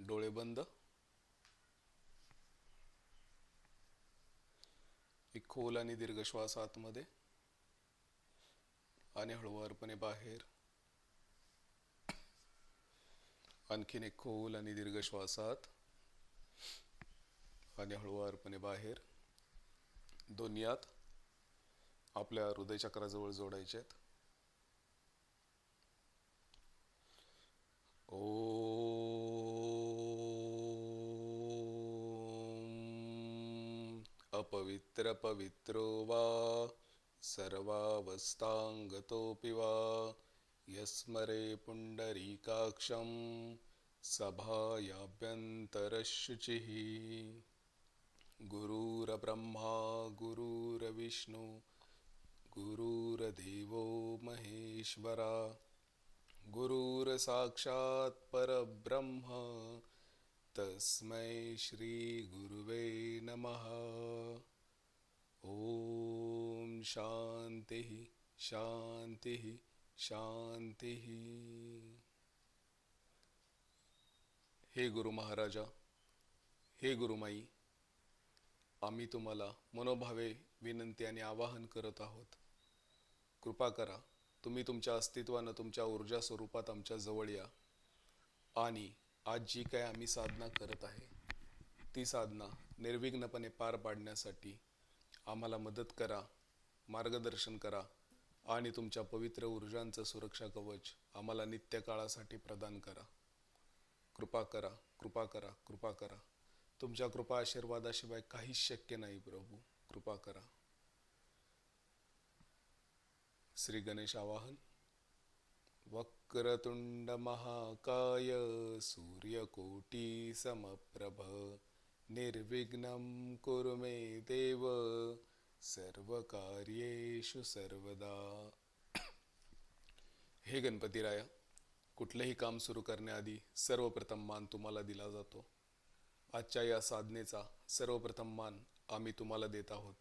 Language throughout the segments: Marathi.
डोळे बंद. एक खोल आणि दीर्घ श्वास आतमध्ये आणि हळूवारपणे बाहेर. आणखीन एक खोल आणि दीर्घ श्वास आत आणि हळूवारपणे बाहेर. दोन्ही आत आपल्या हृदय चक्राजवळ जोडायचे आहेत. अपवित्र पवित्रो वा सर्वावस्थांगतोऽपि वा यस्मरे पुंडरीकाक्षं सभायाभ्यन्तरशुचिः. गुरुर्ब्रह्मा गुरुर्विष्णु गुरुर्देवो महेश्वरा गुरुर्साक्षात् परब्रह्म तस्मै श्री गुरुवे नमः. ओम शांति शांति शांति. हे गुरु महाराजा, हे गुरुमाई, आम्ही तुम्हाला मनोभावे विनंती आणि आवाहन करत आहोत. कृपा करा, तुम्ही तुमच्या अस्तित्वानं तुमच्या ऊर्जा स्वरूपात आमच्या जवळ या आणि आज जी काय आम्ही साधना करत आहे ती साधना निर्विघ्नपणे पार पाडण्यासाठी आम्हाला मदत करा, मार्गदर्शन करा आणि तुमच्या पवित्र ऊर्जांचं सुरक्षा कवच आम्हाला नित्य काळासाठी प्रदान करा. कृपा करा, कृपा करा, कृपा करा. तुमच्या कृपा आशीर्वादाशिवाय काहीच शक्य नाही प्रभू. कृपा करा. श्री गणेश आवाहन. वक्रतुंड महाकाय सूर्यकोटी समप्रभ निर्विघ्नं कुरु मे देव सर्वकार्येषु सर्वदा. हे गणपतीराया, कुठलेही काम सुरू करण्याआधी सर्वप्रथम मान तुम्हाला दिला जातो. आजच्या या साधनेचा सर्वप्रथम मान आम्ही तुम्हाला देत आहोत.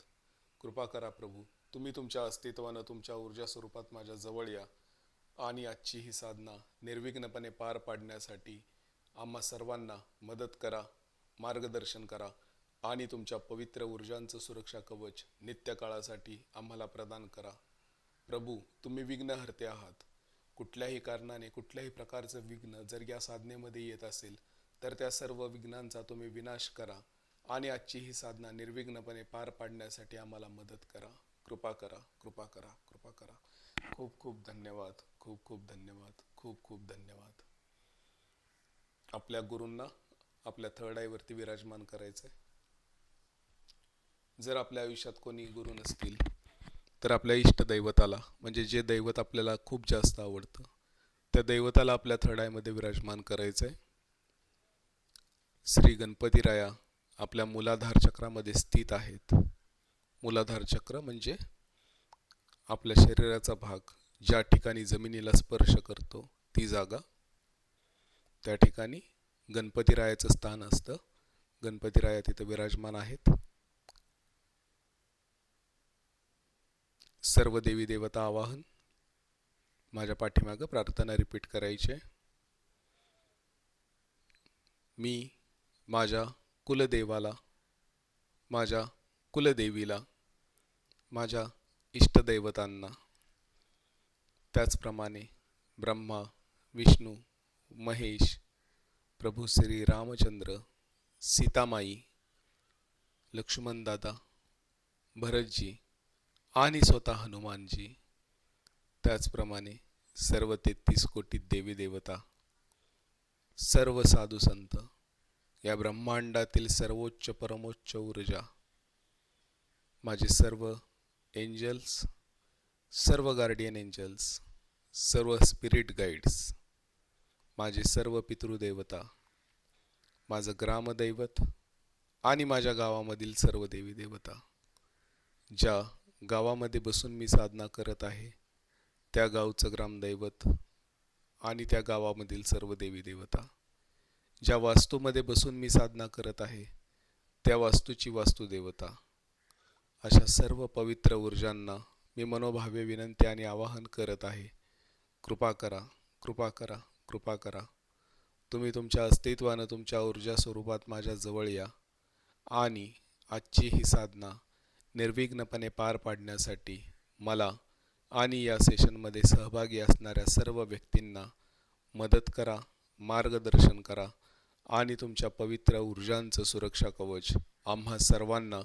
कृपा करा प्रभू, तुम्ही तुमच्या अस्तित्वानं तुमच्या ऊर्जा स्वरूपात माझ्या जवळ या आणि आजची ही साधना निर्विघ्नपणे पार पाडण्यासाठी आम्हा सर्वांना मदत करा, मार्गदर्शन करा आणि तुमच्या पवित्र ऊर्जांचं सुरक्षा कवच नित्य काळासाठी आम्हाला प्रदान करा. प्रभू, तुम्ही विघ्नहर्ते आहात. कुठल्याही कारणाने कुठल्याही प्रकारचं विघ्न जर या साधनेमध्ये येत असेल तर त्या सर्व विघ्नांचा तुम्ही विनाश करा आणि आजची ही साधना निर्विघ्नपणे पार पाडण्यासाठी आम्हाला मदत करा. कृपा करा, कृपा करा, कृपा करा. खूप खूप धन्यवाद, खूप खूप धन्यवाद, खूप खूप धन्यवाद. आपल्या गुरूंना आपल्या थर्ड आयवरती विराजमान करायचंय. जर आपल्या आयुष्यात कोणी गुरु नसतील तर आपल्या इष्ट दैवताला, म्हणजे जे दैवत आपल्याला खूप जास्त आवडतं, त्या दैवताला आपल्या थर्ड आयमध्ये विराजमान करायचंय. श्री गणपतीराया आपल्या मूलाधार चक्रामध्ये स्थित आहेत. मूलाधार चक्र म्हणजे आपल्या शरीराचा भाग, ज्या ठिकाणी जमिनीला स्पर्श करतो ती जागा. त्या ठिकाणी गणपतीरायाचं स्थान असतं. गणपतीराया तिथे विराजमान आहेत. सर्व देवी देवता आवाहन. माझ्या पाठीमागं प्रार्थना रिपीट करायची. मी माझ्या कुलदेवाला, माझ्या कुलदेवीला, माझ्या इष्टदैवतांना, त्याचप्रमाणे ब्रह्मा, विष्णू, महेश, प्रभू श्री रामचंद्र, सीतामाई, लक्ष्मणदादा, भरतजी आणि स्वतः हनुमानजी, त्याचप्रमाणे सर्व 33 कोटी देवी देवता, सर्व साधू संत, या ब्रह्मांडातील सर्वोच्च परमोच्च ऊर्जा, माझे सर्व एंजल्स, सर्व गार्डियन एंजल्स, सर्व स्पिरिट गाईड्स, माझे सर्व पितृदेवता, माझं ग्रामदैवत आणि माझ्या गावामधील सर्व देवी देवता, ज्या गावामध्ये बसून मी साधना करत आहे त्या गावचं ग्रामदैवत आणि त्या गावामधील सर्व देवी देवता, ज्या वास्तूमध्ये बसून मी साधना करत आहे त्या वास्तूची वास्तुदेवता, अशा सर्व पवित्र ऊर्जांना मी मनोभावे विनंती आणि आवाहन करत आहे. कृपा करा, कृपा करा, कृपा करा. तुम्ही तुमच्या अस्तित्वानं तुमच्या ऊर्जा स्वरूपात माझ्या जवळ या आणि आजची ही साधना निर्विघ्नपणे पार पाडण्यासाठी मला आणि या सेशनमध्ये सहभागी असणाऱ्या सर्व व्यक्तींना मदत करा, मार्गदर्शन करा आणि तुमच्या पवित्र ऊर्जांचं सुरक्षा कवच आम्हा सर्वांना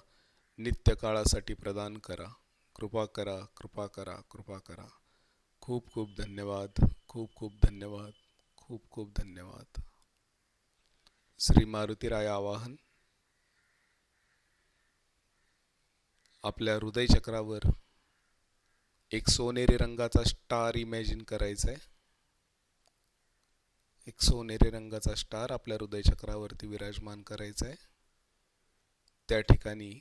नित्य काळासाठी प्रदान करा. कृपा करा, कृपा करा, कृपा करा. खूप खूप धन्यवाद, खूप खूप धन्यवाद, खूप खूप धन्यवाद. श्री मारुतीराय आवाहन. आपल्या हृदयचक्रावर एक सोनेरी रंगाचा स्टार इमॅजिन करायचा आहे. एक सोनेरी रंगाचा स्टार आपल्या हृदयचक्रावरती विराजमान करायचा आहे. त्या ठिकाणी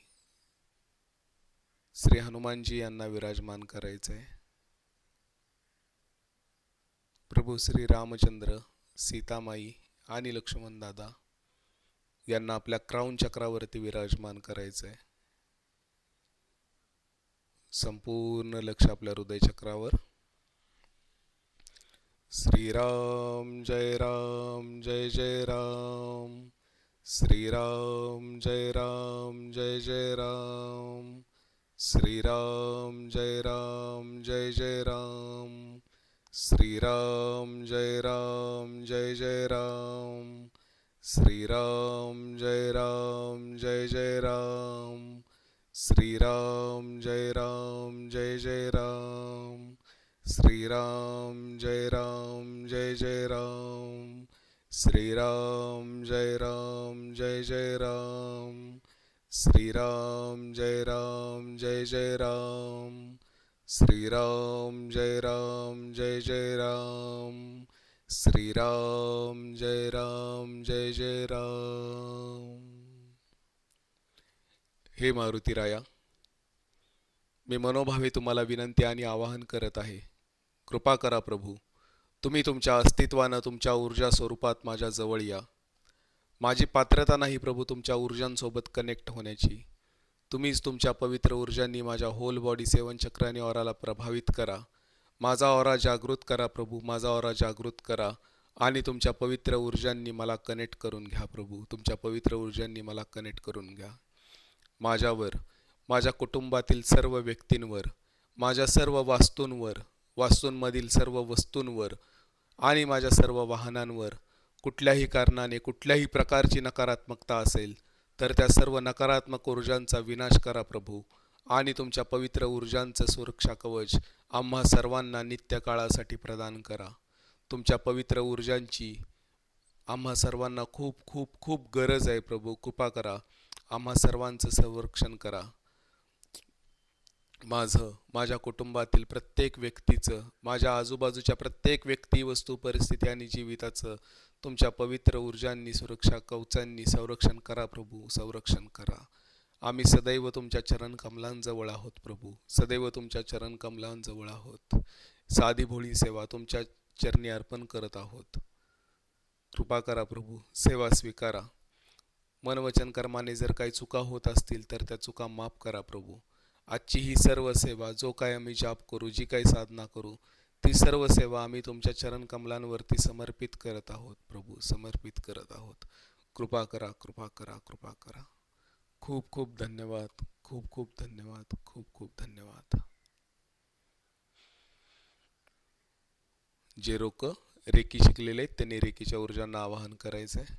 श्री हनुमानजी यांना विराजमान करायचं आहे. प्रभू श्री रामचंद्र, सीतामाई आणि लक्ष्मण दादा यांना आपल्या क्राउन चक्रावरती विराजमान करायचं आहे. संपूर्ण लक्ष आपल्या हृदयचक्रावर. श्रीराम जय राम जय जय राम. श्रीराम जय राम जय जय राम. श्रीराम जय राम जय जय राम. श्रीराम जय राम जय जय राम. श्रीराम जय राम जय जय राम. श्रीराम जय राम जय जय राम. श्रीराम जय राम जय जय राम. श्रीराम जय राम जय जय राम. श्रीराम जय राम जय जय राम. श्रीराम जय राम जय जय राम. श्रीराम जय राम जय जय राम. हे मारुतीराया, मी मनोभावे तुम्हाला विनंती आणि आवाहन करत आहे. कृपा करा प्रभू, तुम्ही तुमच्या अस्तित्वानं तुमच्या ऊर्जा स्वरूपात माझ्या जवळ या. माझी पात्रता नाही प्रभू तुमच्या ऊर्जांसोबत कनेक्ट होण्याची. तुम्हीच तुमच्या पवित्र ऊर्जांनी माझ्या होल बॉडी 7 चक्राने ऑराला प्रभावित करा. माझा ऑरा जागृत करा प्रभू, माझा ऑरा जागृत करा आणि तुमच्या पवित्र ऊर्जांनी मला कनेक्ट करून घ्या प्रभू. तुमच्या पवित्र ऊर्जांनी मला कनेक्ट करून घ्या. माझ्यावर, माझ्या कुटुंबातील सर्व व्यक्तींवर, माझ्या सर्व वास्तूंवर, वास्तूंमधील सर्व वस्तूंवर आणि माझ्या सर्व वाहनांवर कुठल्याही कारणाने कुठल्याही प्रकारची नकारात्मकता असेल तर त्या सर्व नकारात्मक ऊर्जांचा विनाश करा प्रभू आणि तुमच्या पवित्र ऊर्जांचं सुरक्षा कवच आम्हा सर्वांना नित्य काळासाठी प्रदान करा. तुमच्या पवित्र ऊर्जांची आम्हा सर्वांना खूप खूप खूप गरज आहे प्रभू. कृपा करा, आम्हा सर्वांचं संरक्षण करा. माझं, माझ्या कुटुंबातील प्रत्येक व्यक्तीचं, माझ्या आजूबाजूच्या प्रत्येक व्यक्ती, वस्तू, परिस्थिती आणि जीविताचं तुमच्या पवित्र ऊर्जांनी, सुरक्षा कवचांनी संरक्षण करा प्रभू, संरक्षण करा. आम्ही सदैव तुमच्या चरण कमलांजवळ आहोत प्रभू, सदैव तुमच्या चरण कमलांजवळ आहोत. साधी भोळी सेवा तुमच्या चरणी अर्पण करत आहोत. कृपा करा प्रभू, सेवा स्वीकारा. मन वचन कर्माने जर काही चुका होत असतील तर त्या चुका माफ करा प्रभू. आजची ही सर्व सेवा, जो काय आम्ही जाप करू, जी काही साधना करू, ती सर्व सेवा आम्ही तुमच्या चरण कमलांवरती समर्पित करत आहोत प्रभू, समर्पित करत आहोत. कृपा करा, कृपा करा, कृपा करा. खूप खूप धन्यवाद, खूप खूप धन्यवाद, खूप खूप धन्यवाद. जे लोक रेकी शिकलेले आहेत त्यांनी रेकीच्या ऊर्जांना आवाहन करायचं आहे.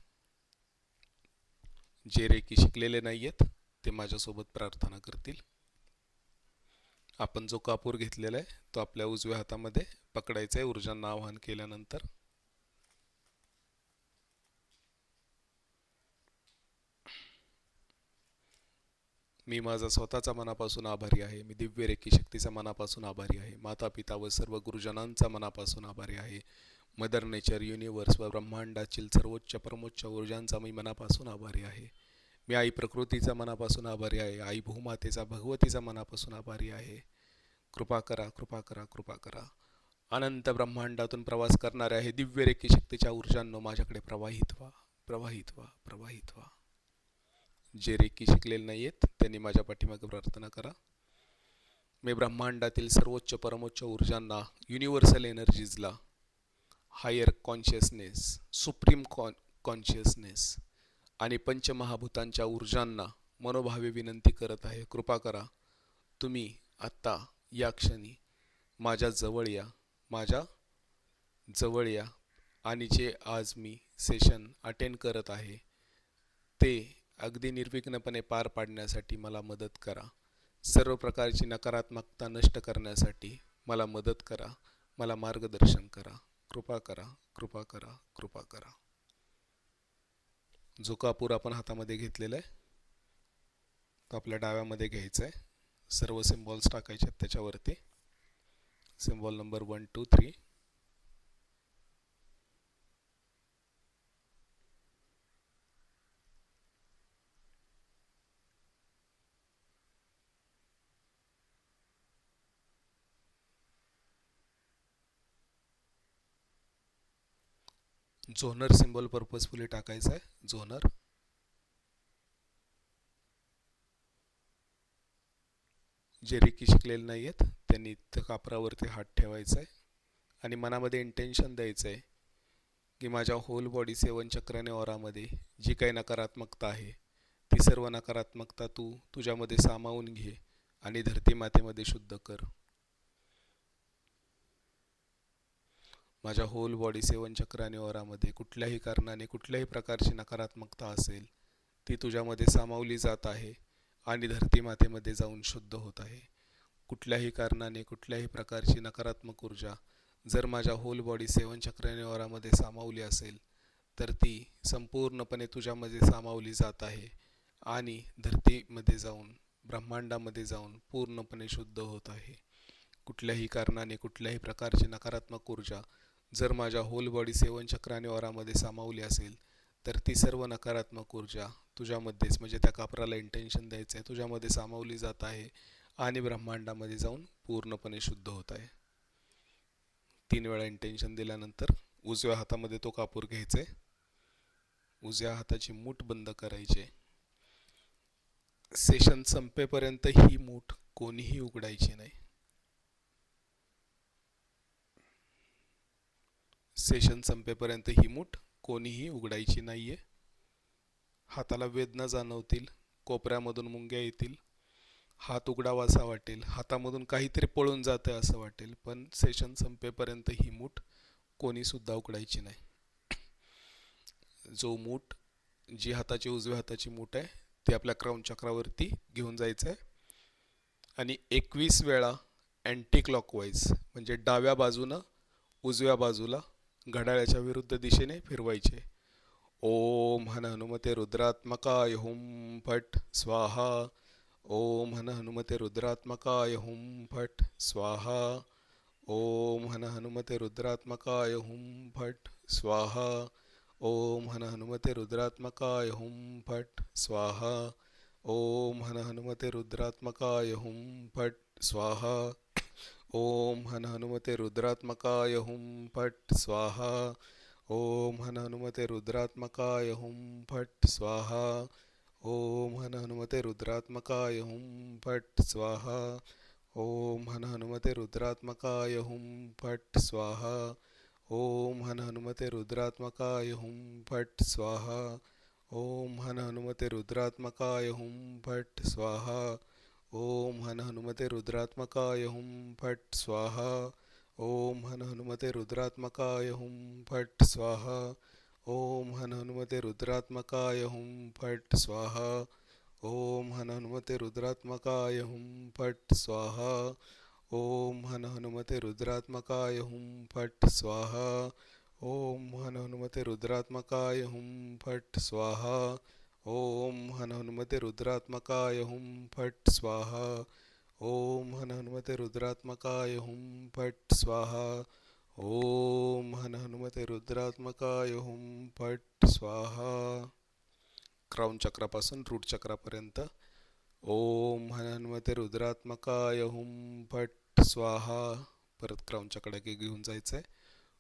जे रेकी शिकलेले नाही आहेत ते माझ्यासोबत प्रार्थना करतील. आपण जो कापूर घेतलेला आहे तो आपल्या उजव्या हातामध्ये पकडायचा आहे ऊर्जांना आवाहन केल्यानंतर. मी माझा स्वतःचा मनापासून आभारी आहे. मी दिव्य रेकी शक्तीचा मनापासून आभारी आहे. माता पिता व सर्व गुरुजनांचा मनापासून आभारी आहे. मदर नेचर, युनिवर्स व ब्रह्मांडातील सर्वोच्च परमोच्च ऊर्जांचा मी मनापासून आभारी आहे. मी आई प्रकृतीचा मनापासून आभारी आहे. आई भूमातेचा, भगवतीचा मनापासून आभारी आहे. कृपा करा, कृपा करा, कृपा करा. अनंत ब्रह्मांडातून प्रवास करणाऱ्या हे दिव्य रेकी शक्तीच्या ऊर्जांनो माझ्याकडे प्रवाहित व्हा, प्रवाहित व्हा, प्रवाहित व्हा. जे रेकी शिकलेले नाही आहेत त्यांनी माझ्या पाठीमागे प्रार्थना करा. मी ब्रह्मांडातील सर्वोच्च परमोच्च ऊर्जांना, युनिव्हर्सल एनर्जीजला हायर कॉन्शियसनेस, सुप्रीम कॉन्शियसनेस आणि पंचमहाभूतांच्या ऊर्जांना मनोभावे विनंती करत आहे, कृपा करा तुम्ही आत्ता या क्षणी माझ्या जवळ या, माझ्या जवळ या आणि जे आज मी सेशन अटेंड करत आहे ते अगदी निर्विघ्नपणे पार पाडण्यासाठी मला मदत करा. सर्व प्रकारची नकारात्मकता नष्ट करण्यासाठी मला मदत करा, मला मार्गदर्शन करा, कृपा करा, कृपा करा, कृपा करा. जो कापूर आपण हातामध्ये घेतलेला आहे तो आपल्या डाव्यामध्ये घ्यायचा आहे. सर्व सिम्बॉल्स टाकायचे आहेत त्याच्यावरती. Symbol number 1 2 3. झोनर सिम्बॉल पर्पजफुली टाकायचा आहे. झोनर. जे रेकी शिकलेले नाही आहेत त्यांनी त्या कापरावरती हात ठेवायचा आहे आणि मनामध्ये इंटेन्शन द्यायचं आहे की माझ्या होल बॉडी 7 चक्राने ऑरामध्ये जी काही नकारात्मकता आहे ती सर्व नकारात्मकता तू तुझ्यामध्ये सामावून घे आणि धरती मातेमध्ये शुद्ध कर. माझ्या होल बॉडी 7 चक्राने ऑरामध्ये कुठल्याही कारणाने कुठल्याही प्रकारची नकारात्मकता असेल ती तुझ्यामध्ये सामावली जात आहे आणि धरती मातेमध्ये जाऊन शुद्ध होत आहे. कुठल्याही कारणाने कुठल्याही प्रकारची नकारात्मक ऊर्जा जर माझ्या होल बॉडी 7 चक्राने ऑरामध्ये सामावली असेल तर ती संपूर्णपणे तुझ्यामध्ये सामावली जात आहे आणि धरतीमध्ये जाऊन ब्रह्मांडामध्ये जाऊन पूर्णपणे शुद्ध होत आहे. कुठल्याही कारणाने कुठल्याही प्रकारची नकारात्मक ऊर्जा जर माझ्या होल बॉडी 7 चक्राने ऑरामध्ये सामावली असेल तर ती सर्व नकारात्मक ऊर्जा तुझ्यामध्येच, म्हणजे त्या कापराला इंटेन्शन द्यायचं आहे, तुझ्यामध्ये सामावली जात आहे आणि ब्रह्मांडामध्ये जाऊन पूर्णपणे शुद्ध होत आहे. 3 वेळा इंटेन्शन दिल्यानंतर उजव्या हातामध्ये तो कापूर घ्यायचा आहे. उजव्या हाताची मूठ बंद करायची. सेशन संपेपर्यंत ही मूठ कोणीही उघडायची नाही. सेशन संपेपर्यंत ही मूठ कोणीही उघडायची नाहीये. हाताला वेदना जाणवतील, कोपऱ्यामधून मुंग्या येतील, हात उघडावा असा वाटेल, हातामधून काहीतरी पळून जातं असं वाटेल, पण सेशन संपेपर्यंत ही मूठ कोणी सुद्धा उघडायची नाही. जी हाताची उजव्या हाताची मूठ आहे ती आपल्या क्राउन चक्रावरती घेऊन जायचं आहे आणि 21 वेळा अँटी क्लॉकवाईज म्हणजे डाव्या बाजूनं उजव्या बाजूला घड्याळाच्या विरुद्ध दिशेने फिरवायचे. ओम हन हनुमते रुद्रात्मकाय हुम फट स्वाहा. ओम हन हनुमते रुद्रात्मकाय हुम फट स्वाहा. ओम हन हनुमते रुद्रात्मकाय हुम फट स्वाहा. ओम हन हनुमते रुद्रात्मकाय हुम फट स्वाहा. ओम हन हनुमते रुद्रात्मकाय हुम फट स्वाहा. ओम हन हनुमते रुद्रात्मकाय हुम फट स्वाहा. ओम हन हनुमते रुद्रात्मकाय हुम फट स्वाहा. ओम हन हनुमते रुद्रात्मकाय हुम फट स्वाहा. ओम हन हनुमते रुद्रात्मकाय हुम फट स्वाहा. ओम हन हनुमते रुद्रात्मकाय हुम फट स्वाहा. ओम हन हनुमते रुद्रात्मकाय हुम फट स्वाहा. ओम हन हनुमते रुद्रात्मकाय हुम फट स्वाहा. ओम हन हनुमते रुद्रात्मकाय हुम फट स्वाहा. ओम हन हनुमते रुद्रात्मकाय हुम फट स्वाहा. ओम हन हनुमते रुद्रात्मकाय हुम फट स्वाहा. ओम हन हनुमते रुद्रात्मकाय हुम फट स्वाहा. ओम हन हनुमते रुद्रात्मकाय हुम फट स्वाहा. ओम हन हनुमते रुद्रात्मकाय हुम फट स्वाहा. ओम हन हनुमते रुद्रात्मकाय हुम फट स्वाहा. ओम हन हनुमते रुद्रात्मकाय हुम फट स्वाहा. क्राउन चक्रापासून रूट चक्रापर्यंत ओम हन हनुमते रुद्रात्मकाय हुम फट स्वाहा. परत क्राउन चक्राकडे घेऊन जायचं आहे.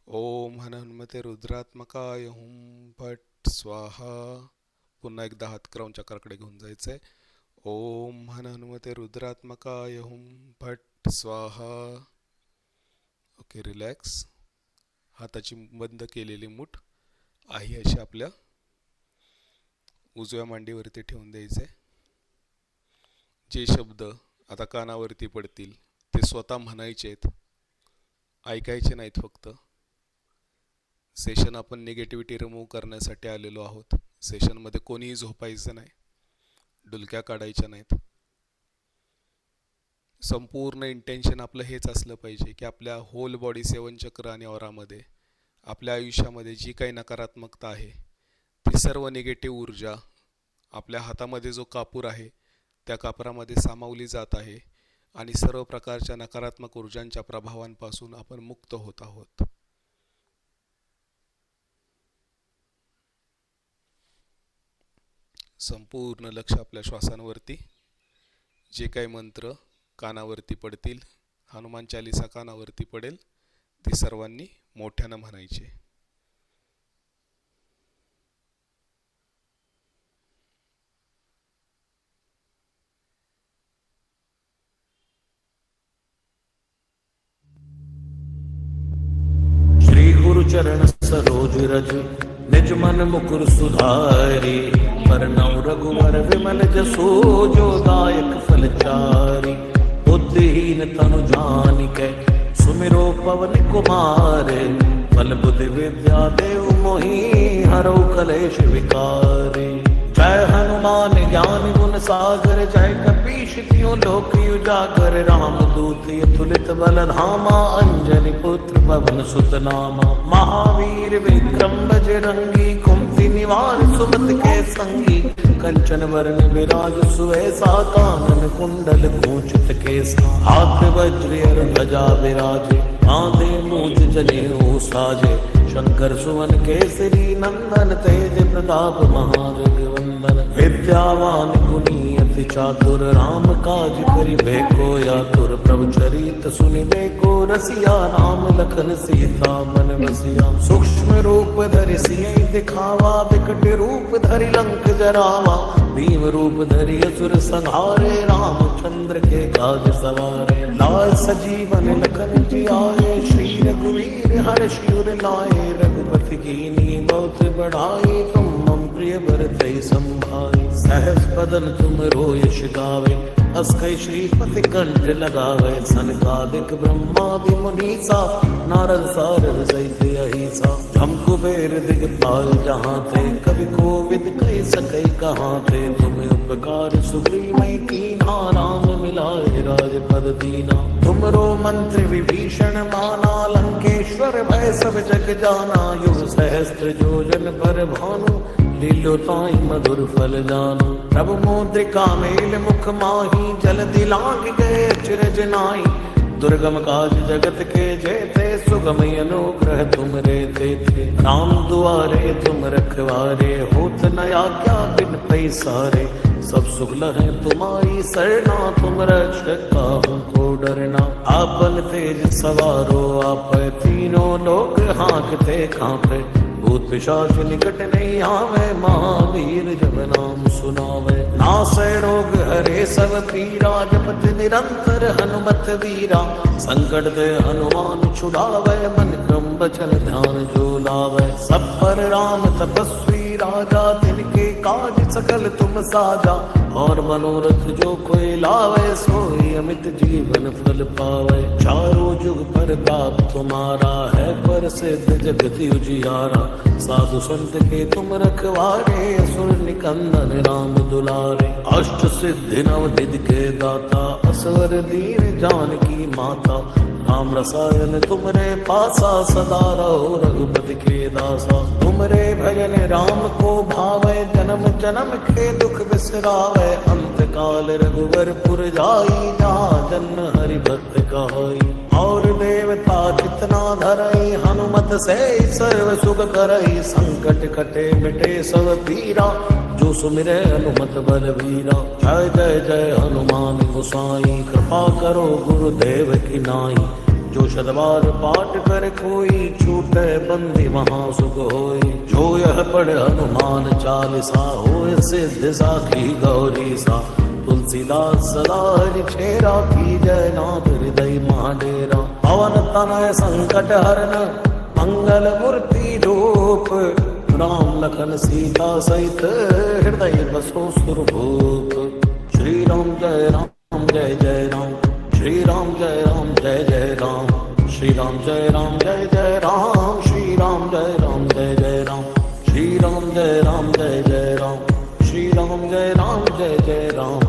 ओम हन हनुमते रुद्रात्मकाय हुम फट स्वाहा. पुन्हा एकदा हात क्राउन चक्राकडे घेऊन जायचं आहे. ओम हन हनुमते रुद्रात्मकाय हुम फट स्वाहा. Okay, relax. हाताची बंद केलेली मूठ आहे अशी आपल्या उजव्या मांडीवरती ठेवून द्यायचे. जे शब्द आता कानावरती पडतील ते स्वतः म्हणायचेत, ऐकायचे नाहीत. फक्त सेशन आपण निगेटिव्हिटी रिमूव्ह करण्यासाठी आलेलो आहोत. सेशनमध्ये कोणीही झोपायचं नाही, डुलक्या काढायच्या नाहीत. संपूर्ण इंटेन्शन आपलं हेच असलं पाहिजे की आपल्या होल बॉडी 7 चक्र आणि ऑरामध्ये आपल्या आयुष्यामध्ये जी काही नकारात्मकता आहे ती सर्व निगेटिव्ह ऊर्जा आपल्या हातामध्ये जो कापूर आहे त्या कापरामध्ये सामावली जात आहे आणि सर्व प्रकारच्या नकारात्मक ऊर्जांच्या प्रभावांपासून आपण मुक्त होत आहोत. संपूर्ण लक्ष आपल्या श्वासांवरती. जे काही मंत्र कानावरती पडतील, हनुमान चालीसा कानावरती पडेल, ते सर्वांनी मोठ्यानं म्हणायचे. श्री गुरु चरण सरोज रज निज मन मुकुर सुधारी, परनौ रघुवर विमल जसो जो दायक फलचारी। बुद्धिहीन तनु जानिकै सुमिरो पवन कुमार, बल बुद्धि विद्या देव मोहि हरौ कलेश विकारी। जय हनुमान ज्ञान गुण सागर, जय कपीश तिहुँ लोक उजागर। रामदूत अतुलित बल धामा, अंजनी पुत्र पवन सुत नामा। महावीर विक्रम बजरंगी, कुमति निवार सुमति के संगी। कंचन वरण विराज सुवेसा, कानन कुंडल कुंचित केसा। हाथ वज्र ध्वजा विराजे, कांधे मूंज जनेऊ साजे। शंकर सुवन केसरी नंदन, तेज प्रताप महाजगवंदन। विद्यावान गुणी अति चातुर, राम काज करिबे को आतुर। प्रभु चरित सुनिबे को रसिया, राम लखन सीता मन बसिया। सूक्ष्म रूप धरि सियहि दिखावा, विकट रूप धरि लंक जरावा। भीम रूप धरि असुर संहारे, रामचंद्र के काज सवारे। लाल सजीवन लखन जियाए, श्री रघुवीर हर्ष उर लाए। रघुपति कीन्ही बहुत बढ़ाई, तुम मम प्रिय भरतहि संभाई। सहस बदन तुमरो यश गावे, अस कई श्रीपति कंठ लगावे। सनकादिक ब्रह्मादि मुनीसा, नारद सारद सहित अहिसा। हम कुबेर दिगपाल जहाँ थे, कवि कोविद कह सकै कहाँ थे। तुम्हें उपकार सुग्रीवै कीन्हा, राम मिलाए राजपद दीना। तुमरो मंत्र विभीषण माना, लंकेश्वर भय सब जग जाना। युग सहस्त्र योजन पर भानु, लीलो ताई मधुर फल जानु। प्रभु मुद्रिका मेल मुख माही, जल दिलांग गए अचरज नाई। दुर्गम काज जगत के जेते, सुगम अनुग्रह तुम रे देते। राम दुआरे तुम रखवारे, होत न आज्ञा बिन पैसारे। सब सुख लहै तुम्हारी सरना, तुम रक्षक काहू को डरना। आपन तेज सवारो आप, तीनों लोग हाँकते कांपे। भूत पिशाच निकट नहीं आवे, महावीर जब नाम सुनावे। नासै रोग हरे सब पीरा, जपत निरंतर हनुमत वीरा। संकट ते हनुमान छुड़ावे, मन क्रम बचन ध्यान जो लावे। सब पर राम तपस्वी राजा, तिनके काज सकल तुम साजा। और मनोरथ जो कोई लावे, सोई अमित जीवन फल पावे। चारों जुग प्रताप तुम्हारा है, प्रसिद्ध जगत उजियारा। साधु संत के तुम रखवारे, असुर निकंदन राम दुलारे। अष्ट सिद्धि नव निधि के दाता, असवर दीन जानकी माता। राम रसायन तुमरे पासा, सदा रहो रघुपति के दासा। तुमरे भजन राम को भावे, जन्म जन्म के दुख बिसरावे। अंत काल रघुवर पुर जाई, जहाँ जन्म हरि भक्त कहाई। और देवता जितना धरई, हनुमत से सर्व सुख करई। संकट कटे मिटे सब पीरा, जो सुमिरे हनुमत बलवीरा। जय जय जय हनुमान गोसाई, कृपा करो गुरुदेव की नाई। जो शतवार पाठ कर कोई, छूटे बंदी महा सुख होई। जो यह पढ़ हनुमान चालीसा, होय सिद्धि साखी गौरी सा। तुलसीदास सदा हरि चेरा, की जय नाथ हृदय महाडेरा। पवन तनय संकट हरन, मंगल मूर्ति रूप राम लखन सीता सहित हृदय बसो सुरभूप। श्री राम जय राम जय जय राम, श्री राम जय राम जय जय राम, श्री राम जय राम जय जय राम, श्री राम जय राम जय जय राम, श्री राम जय राम जय जय राम, श्री राम जय राम जय जय राम,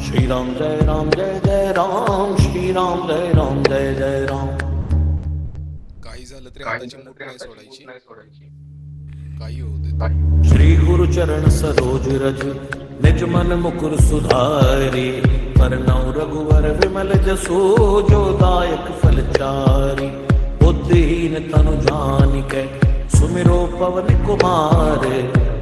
श्री राम जय राम जय जय राम, श्री राम जय राम जय जय राम। काही झालं तरी हाताची मूठ नाही सोडायची, काही होऊ दे। श्री गुरु चरण सरोज रज निज मन मुकुर सुधारी, परनौ रघुवर विमल जसो जो दायक फल चारि। बुद्धिहीन तनु जानिकै सुमिरो पवन कुमार,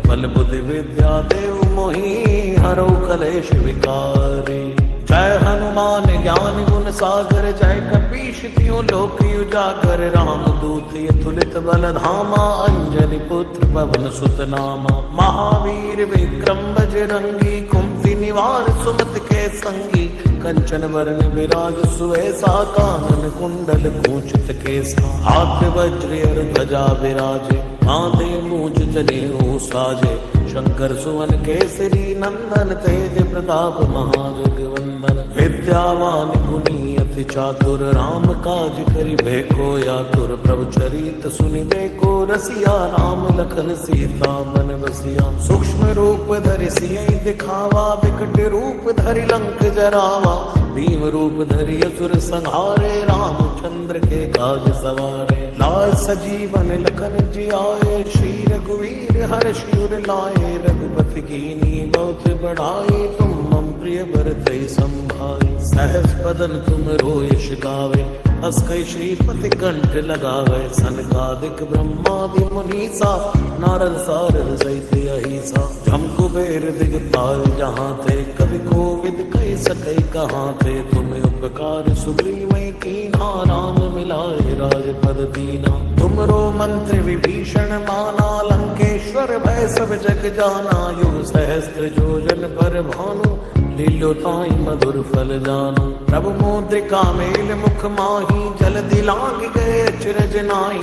बल बुद्धि विद्या देव मोहि हरौ कलेश विकारी। जय हनुमान ज्ञान गुण सागर, जय कपीश तिहुँ लोक उजागर। राम दूत अतुलित बल धामा, अंजनी पुत्र पवन सुत नामा। महावीर विक्रम बजरंगी, कुमति निवार सुमति के संगी। कंचन वरण विराज सुवेसा, कानन कुंडल कुंचित केसा। हाथ वज्र और ध्वजा विराजे, कांधे मूंज जनेऊ साजे। शंकर सुवन केसरी नंदन, तेज प्रताप महाजगवंदन। विद्यावान गुणी अति चातुर, राम काज करिबे को आतुर। प्रभु चरित सुनिबे को रसिया, राम लखन सीता मन बसिया। सूक्ष्म रूप धरि सियहि दिखावा, विकट रूप धरि लंक जरावा। भीम रूप धरि असुर संहारे, रामचंद्र के काज सवारे। लाय सजीवन लखन जियाए, श्री रघुवीर हर्षि उर लाए। रघुपति कीन्ही बहुत बढ़ाई, तुम मम प्रिय भरतहि संभाई। सहस बदन तुम रोयस गावे, हस कहि श्रीपति कंठ लगावे। सनकादिक ब्रह्मादि मुनीसा, नारद सारद सहित अहिसा। जम कुबेर दिगपाल जहाँ थे, कवि कोविद कहि सकै कहाँ थे। तुम उपकार सुग्रीवै कीन्हा, राम मिलाए राजपद दीना। तुमरो मंत्र विभीषण माना, लंकेश्वर भय सब जग जाना। युग सहस्त्र योजन पर भानु, लीलो ताई मधुर फल जानु। प्रभु मुद्रिका मेल मुख माही, जल दिलांग गए अचरज नाई।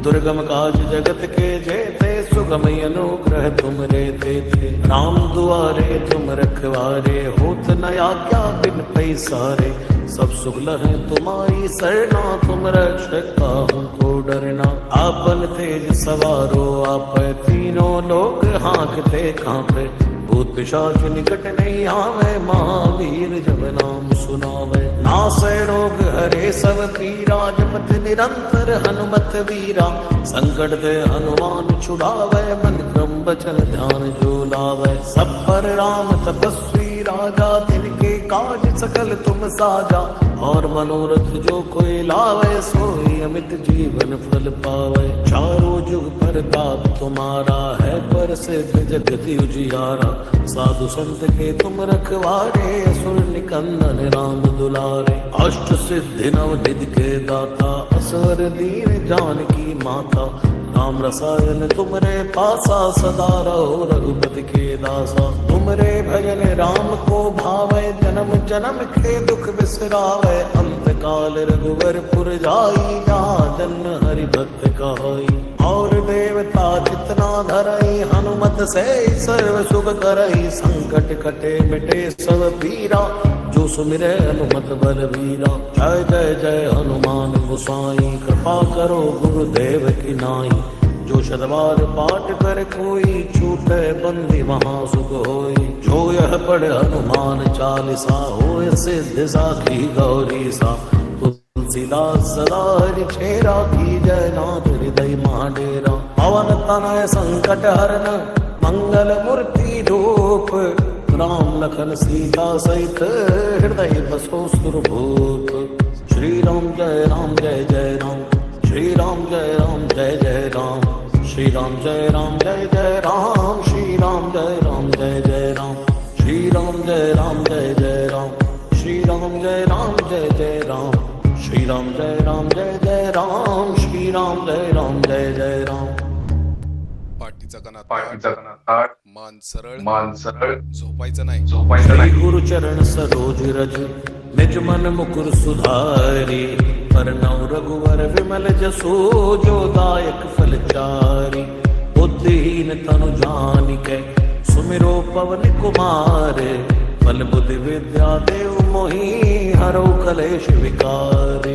दुर्गम काज जगत के जेते, सुगम अनुग्रह तुम रे थे। राम दुआरे तुम रखवारे, होत न आज्ञा बिन पैसारे। सब सुख लहै तुम्हारी सरना, तुम रक्षक काहू को डरना। आपन तेज सवारो आप, तीनों लोग हाँकते कांपे। भूत पिशाच निकट नहीं आवे, महावीर जब नाम सुनावे। नासै रोग हरे सब पीरा, जपत निरंतर हनुमत वीरा। संकट ते हनुमान छुड़ावे, मन क्रम बचन ध्यान जो लावे। सब पर राम तपस्वी राजा, तिनके काज सकल तुम साजा। और मनोरथ जो कोई लावे, सोई अमित जीवन फल पावे। चारों जुग प्रताप तुम्हारा है, प्रसिद्ध जगत उजियारा। साधु संत के तुम रखवारे, असुर निकंदन राम दुलारे। अष्ट सिद्धि नव निधि के दाता, असवर दीन जानकी माता। राम रसायन तुमरे पासा, सदा रहो रघुपति के दासा। तुमरे भजन राम को भावे, जन्म जन्म के दुख बिसरावे। अंत काल रघुवर पुर जाई, जहाँ जन्म हरि भक्त कहाई। और देवता जितना धरई, हनुमत से सर्व सुख करई। संकट कटे मिटे सब पीरा, जो सुमिरै हनुमत बलवीरा। जय जय जय हनुमान गोसाई, कृपा करो गुरुदेव की नाई। जो शतवार पाठ कर कोई, छूटे बंदी वहाँ सुख होई। जो यह पढ़ हनुमान चालीसा, होय सिद्धि साखी गौरी सा। तुलसीदास सदा हरि छेरा, की जय नाथ हृदय महाडेरा। पवन तनय संकट हरन, मंगल मूर्ति रूप। राम लखन सीता सहित हृदय बसो सुरभूप। श्री राम जय राम जय जय राम, श्री राम जय राम जय जय राम, श्री राम जय राम जय जय राम, श्री राम जय राम जय जय राम, श्री राम जय राम जय जय राम, श्री राम जय राम जय जय राम, श्री राम जय राम जय जय राम, श्री राम जय राम जय जय राम। पाठीचा कणात मान सरळ झोपायचं नाही श्री गुरु चरण सरोज रज निज मन मुकुर सुधारी। परनौ रघुवर विमल जसो जो दायक फल चारि। बुद्धिहीन तनु जानिकै सुमिरो पवन कुमार। बल बुद्धि विद्या देव मोहि हरौ कलेश विकार।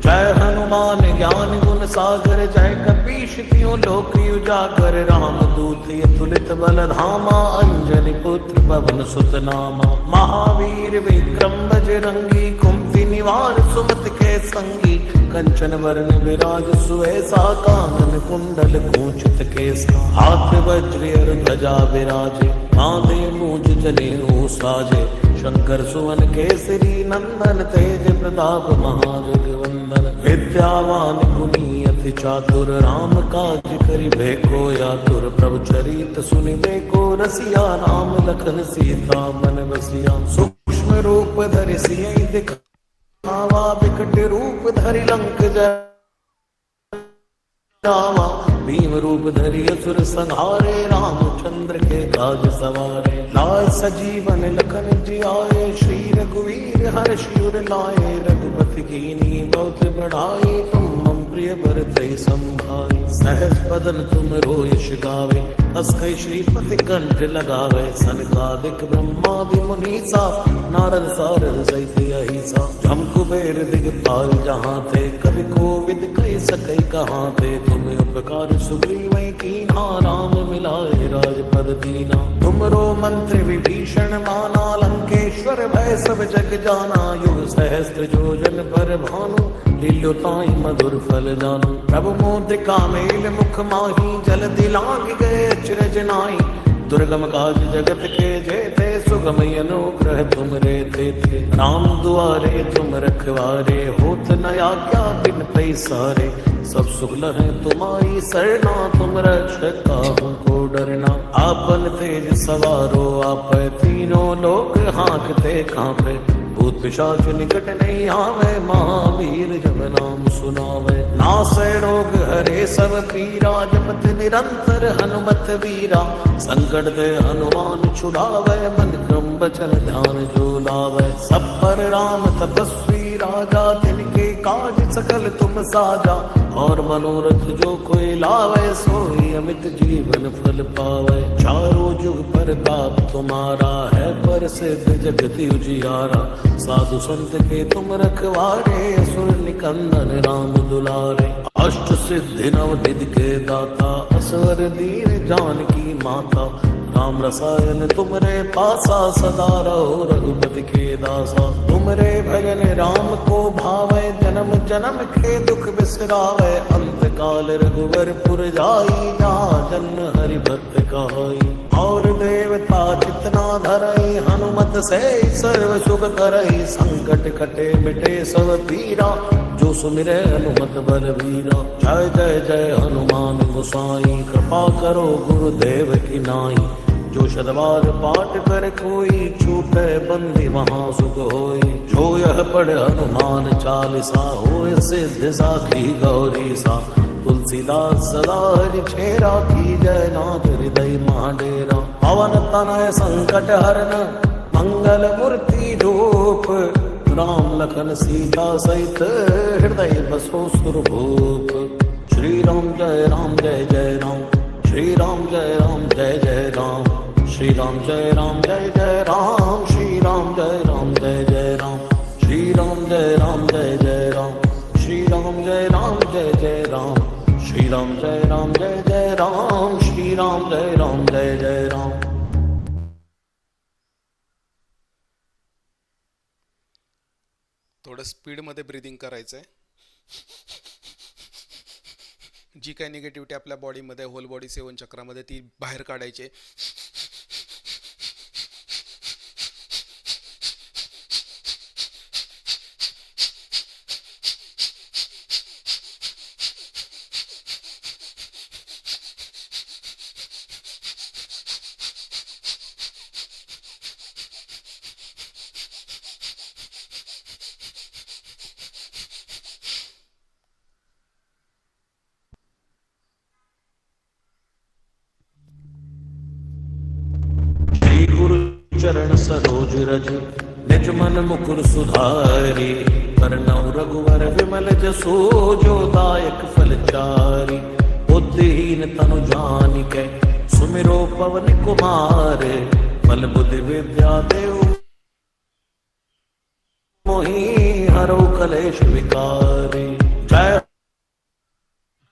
जय हनुमान ज्ञान गुण सागर जय कपीश तिहुँ लोक उजागर। राम दूत अतुलित बल धामा अंजनी पुत्र पवन सुत नामा। महावीर विक्रम बजरंगी कुमति निवार सुमति के संगी। कंचन वरण विराज सुवेसा कानन कुंडल कुंचित केसा। हाथ वज्र और ध्वजा विराजे माथे मूंज जनेऊ साजे। शंकर सुवन केसरी नंदन तेज प्रताप महाजगवंदन। विद्यावान गुणी अति चातुर राम काज करिबे को आतुर। प्रभु चरित सुनिबे को रसिया राम लखन सीता मन बसिया। सूक्ष्म रूप धरि सियहि दिखावा विकट रूप धरि लंक जरावा। भीम रूप धरि असुर संहारे रामचंद्र के काज सवारे। लाए सजीवन लखन जियाए श्री रघुवीर हर्ष उर लाए। रघुपति कीन्ही बहुत बढ़ाई तुम मम प्रिय भरतहि संभाई। सहज बदन तुम रोयश गावे हस कहि श्रीपति कंठ लगावे। सनकादिक ब्रह्मादि मुनीसा नारद सारद सहित अहिसा। जम कुबेर दिगपाल जहाँ थे कवि कोविद कहि सकै कहाँ थे। तुम उपकार सुग्रीवै कीन्हा राम मिलाए राजपद दीना। तुमरो मंत्र विभीषण माना लंकेश्वर भय सब जग जाना। युग सहस्त्र जोजन पर भानु लील्यो ताहि मधुर फल जानु। प्रभु मुद्रिका मेल मुख माही जल दिलांग गए अचरज नाहि। दुर्गम काज जगत के जेते सुगम अनुग्रह तुम रे थे। राम दुआरे तुम रखवारे होत न आज्ञा बिन पैसारे। सब सुख लहै तुम्हारी सरना तुम रक्षक काहू को डरना। आपन तेज सवारो आप तीनों लोग हाँकते कांपे। भूत पिशाच निकट नहीं आवे महावीर जब नाम सुनावे। नासै रोग हरे सब पीरा जपत निरंतर हनुमत वीरा। संकट ते हनुमान छुड़ावे मन क्रम बचन ध्यान जो लावे। सब पर राम तपस्वी राजा तिनके काज सकल तुम साजा। और मनोरथ जो कोई लावे सोई अमित जीवन फल पावे। चारों जुग प्रताप तुम्हारा है प्रसिद्ध जगत उजियारा। साधु संत के तुम रखवारे असुर निकंदन राम दुलारे। अष्ट सिद्धि नव निधि के दाता असवर दीन जानकी माता। राम रसायन तुमरे पासा सदा रहो रघुपति के दासा। तुमरे भजन राम को भावे जन्म जन्म के दुख बिसरावे। अंत काल रघुवर पुर जाई जहाँ जन्म हरि भक्त कहाई। और देवता चितना धरई हनुमत से सर्व सुख करई। संकट कटे मिटे सब पीरा जो सुमिरे हनुमत बलवीरा। जय जय जय हनुमान गोसाई कृपा करो गुरुदेव की नाई। जो शतवार पाठ कर कोई छूटे बंदी वहाँ सुख होई। जो यह पढ़ हनुमान चालीसा होय सिद्ध साखी गौरी सा। तुलसीदास सदा हरि छेरा की जय नाथ हृदय महाडेरा। पवन तनय संकट हरन मंगल मूर्ति रूप। राम लखन सीता सहित हृदय बसो सुरभूप। श्री राम जय राम जय जय राम। श्री राम जय राम जय जय राम। श्री राम जय राम जय जय राम। श्री राम जय राम जय जय राम। श्री राम जय राम जय जय राम। श्री राम जय राम जय जय राम। श्री राम जय राम जय जय राम। श्री राम जय राम जय जय राम। थोडं स्पीडमध्ये ब्रीदिंग करायचं आहे. जी काही निगेटिव्हिटी आपल्या बॉडीमध्ये होल बॉडी सेवन चक्रामध्ये ती बाहेर काढायची. चरण सरोज रज निज मन मुकुर सुधारी। परनौ रघुवर विमल जसो जो दायक फलचारी। बुद्धिहीन तनु जानिकै सुमिरो पवन कुमार, बल बुद्धि विद्या देव मोहि हरौ कलेश विकारी। जय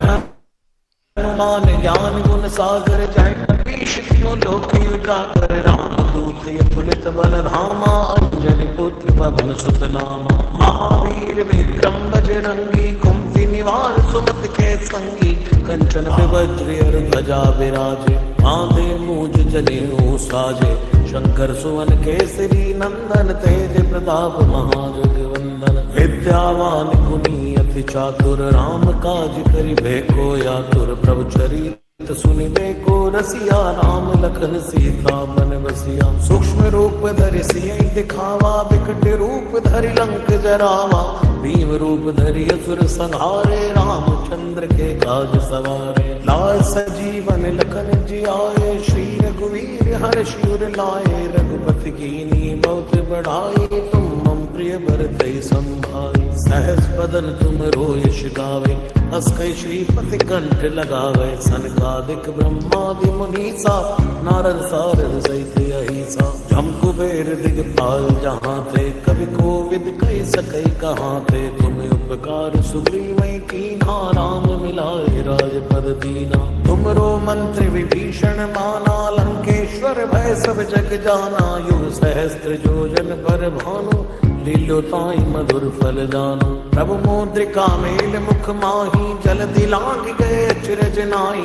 हनुमान ज्ञान गुण सागर, जय कपीश तिहुँ लोक उजागर। रामदूत अतुलित बल धामा, अंजनी पुत्र पवन सुत नामा। महावीर विक्रम बजरंगी, कुमति निवार सुमति के संगी। कंचन विवज्र ध्वजा विराजे, कांधे मूज जनेऊ साजे। शंकर सुवन केसरी नंदन, तेज प्रताप महाजगवंदन। विद्यावान गुणी अति चातुर, राम काज करिबे को आतुर। प्रभु चरित सुनिबे को रसिया, राम लखन सीता मन बसिया। सूक्ष्म रूप धरि सियहि दिखावा, विकट रूप धरि लंक जरावा। भीम रूप धरि असुर संहारे, रामचंद्र के काज सवारे। लाय सजीवन लखन जियाए, श्री रघुवीर हर्ष उर लाए। रघुपति कीन्ही बहुत बढ़ाई, तुम मम प्रिय भरतहि संभाई। सहस बदन तुम यश गावे, हस कहि श्रीपति कंठ लगावे। सनकादिक ब्रह्मादि मुनीसा, नारद सारद सहित अहिसा। जम कुबेर दिगपाल जहाँ थे, कवि कोविद कहि सकै कहाँ थे। तुम उपकार सुग्रीवै कीन्हा, राम मिलाए राजपद दीना। तुमरो मंत्र विभीषण माना, लंकेश्वर भय सब जग जाना। युग सहस्त्र योजन पर भानु, लीलो ताई मधुर फल जानु। प्रभु मुद्रिका मेल मुख माही, जलधि लांघ गए अचरज नाई।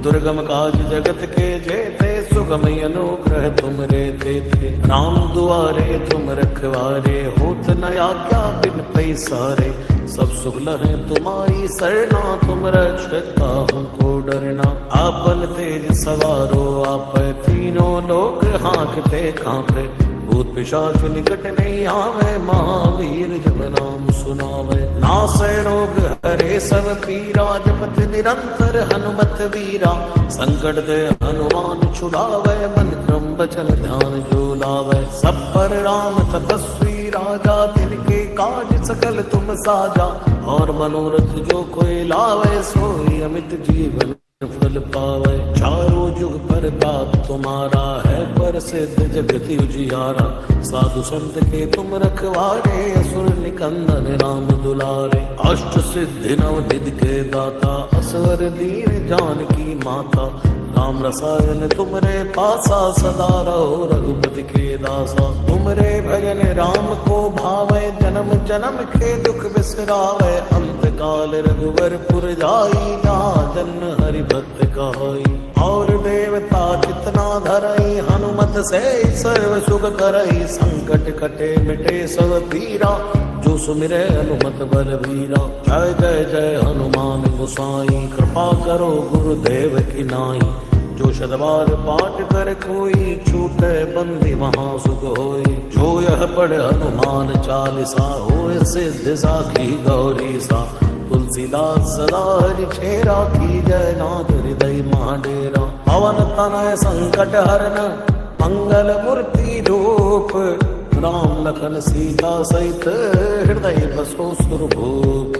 दुर्गम काज जगत के जेते, सुगम अनुग्रह तुमरे तेते। राम दुआरे तुम रखवारे, होत न आज्ञा बिन पैसारे। सब सुख लहै तुम्हारी सरना, तुम रक्षक काहू को डरना। आपन तेज सवारो आप, तीनों लोक हाँकते कांपे। भूत पिशाच निकट नहीं आवे, महावीर जब नाम सुनावे। नासै रोग हरे सब पीरा, जपत निरंतर हनुमत वीरा। संकट ते हनुमान छुड़ावे, मन क्रम बचन ध्यान जो लावे। सब पर राम तपस्वी राजा, तिनके काज सकल तुम साजा। और मनोरथ जो कोई लावे, सोई अमित जीवन फल पावे। चारों जुग प्रताप तुम्हारा है, प्रसिद्ध जगत उजियारा। साधु संत के तुम रखवारे, असुर निकंदन राम दुलारे। अष्ट सिद्धि नव निधि के दाता, असवर दीन जानकी माता। राम रसायन तुमरे पासा, सदा रहो रघुपति के दासा। तुमरे भजन राम को भावे, जन्म जन्म के दुख बिसरावे। अंत काल रघुवर पुर जाई, जहाँ जन्म हरि भक्त कहाई। और देवता जितना धरई, हनुमत से सर्व सुख करई। संकट कटे मिटे सब पीरा, जो सुमिरे हनुमत बलबीरा। जय जय जय हनुमान गोसाई, कृपा करो गुरुदेव की नाई। जो शतबार पाठ कर कोई, छूटे बंदी महा सुख होई। जो यह पढ़ हनुमान चालीसा, होय सिद्धि साखी गौरी सा। तुलसीदास सदा हरि छेरा, की जय नाथ हृदय महाडेरा। पवन तनय संकट हरन, मंगल मूर्ति रूप। राम लखन सीता सहित, हृदय बसो सुरभूप।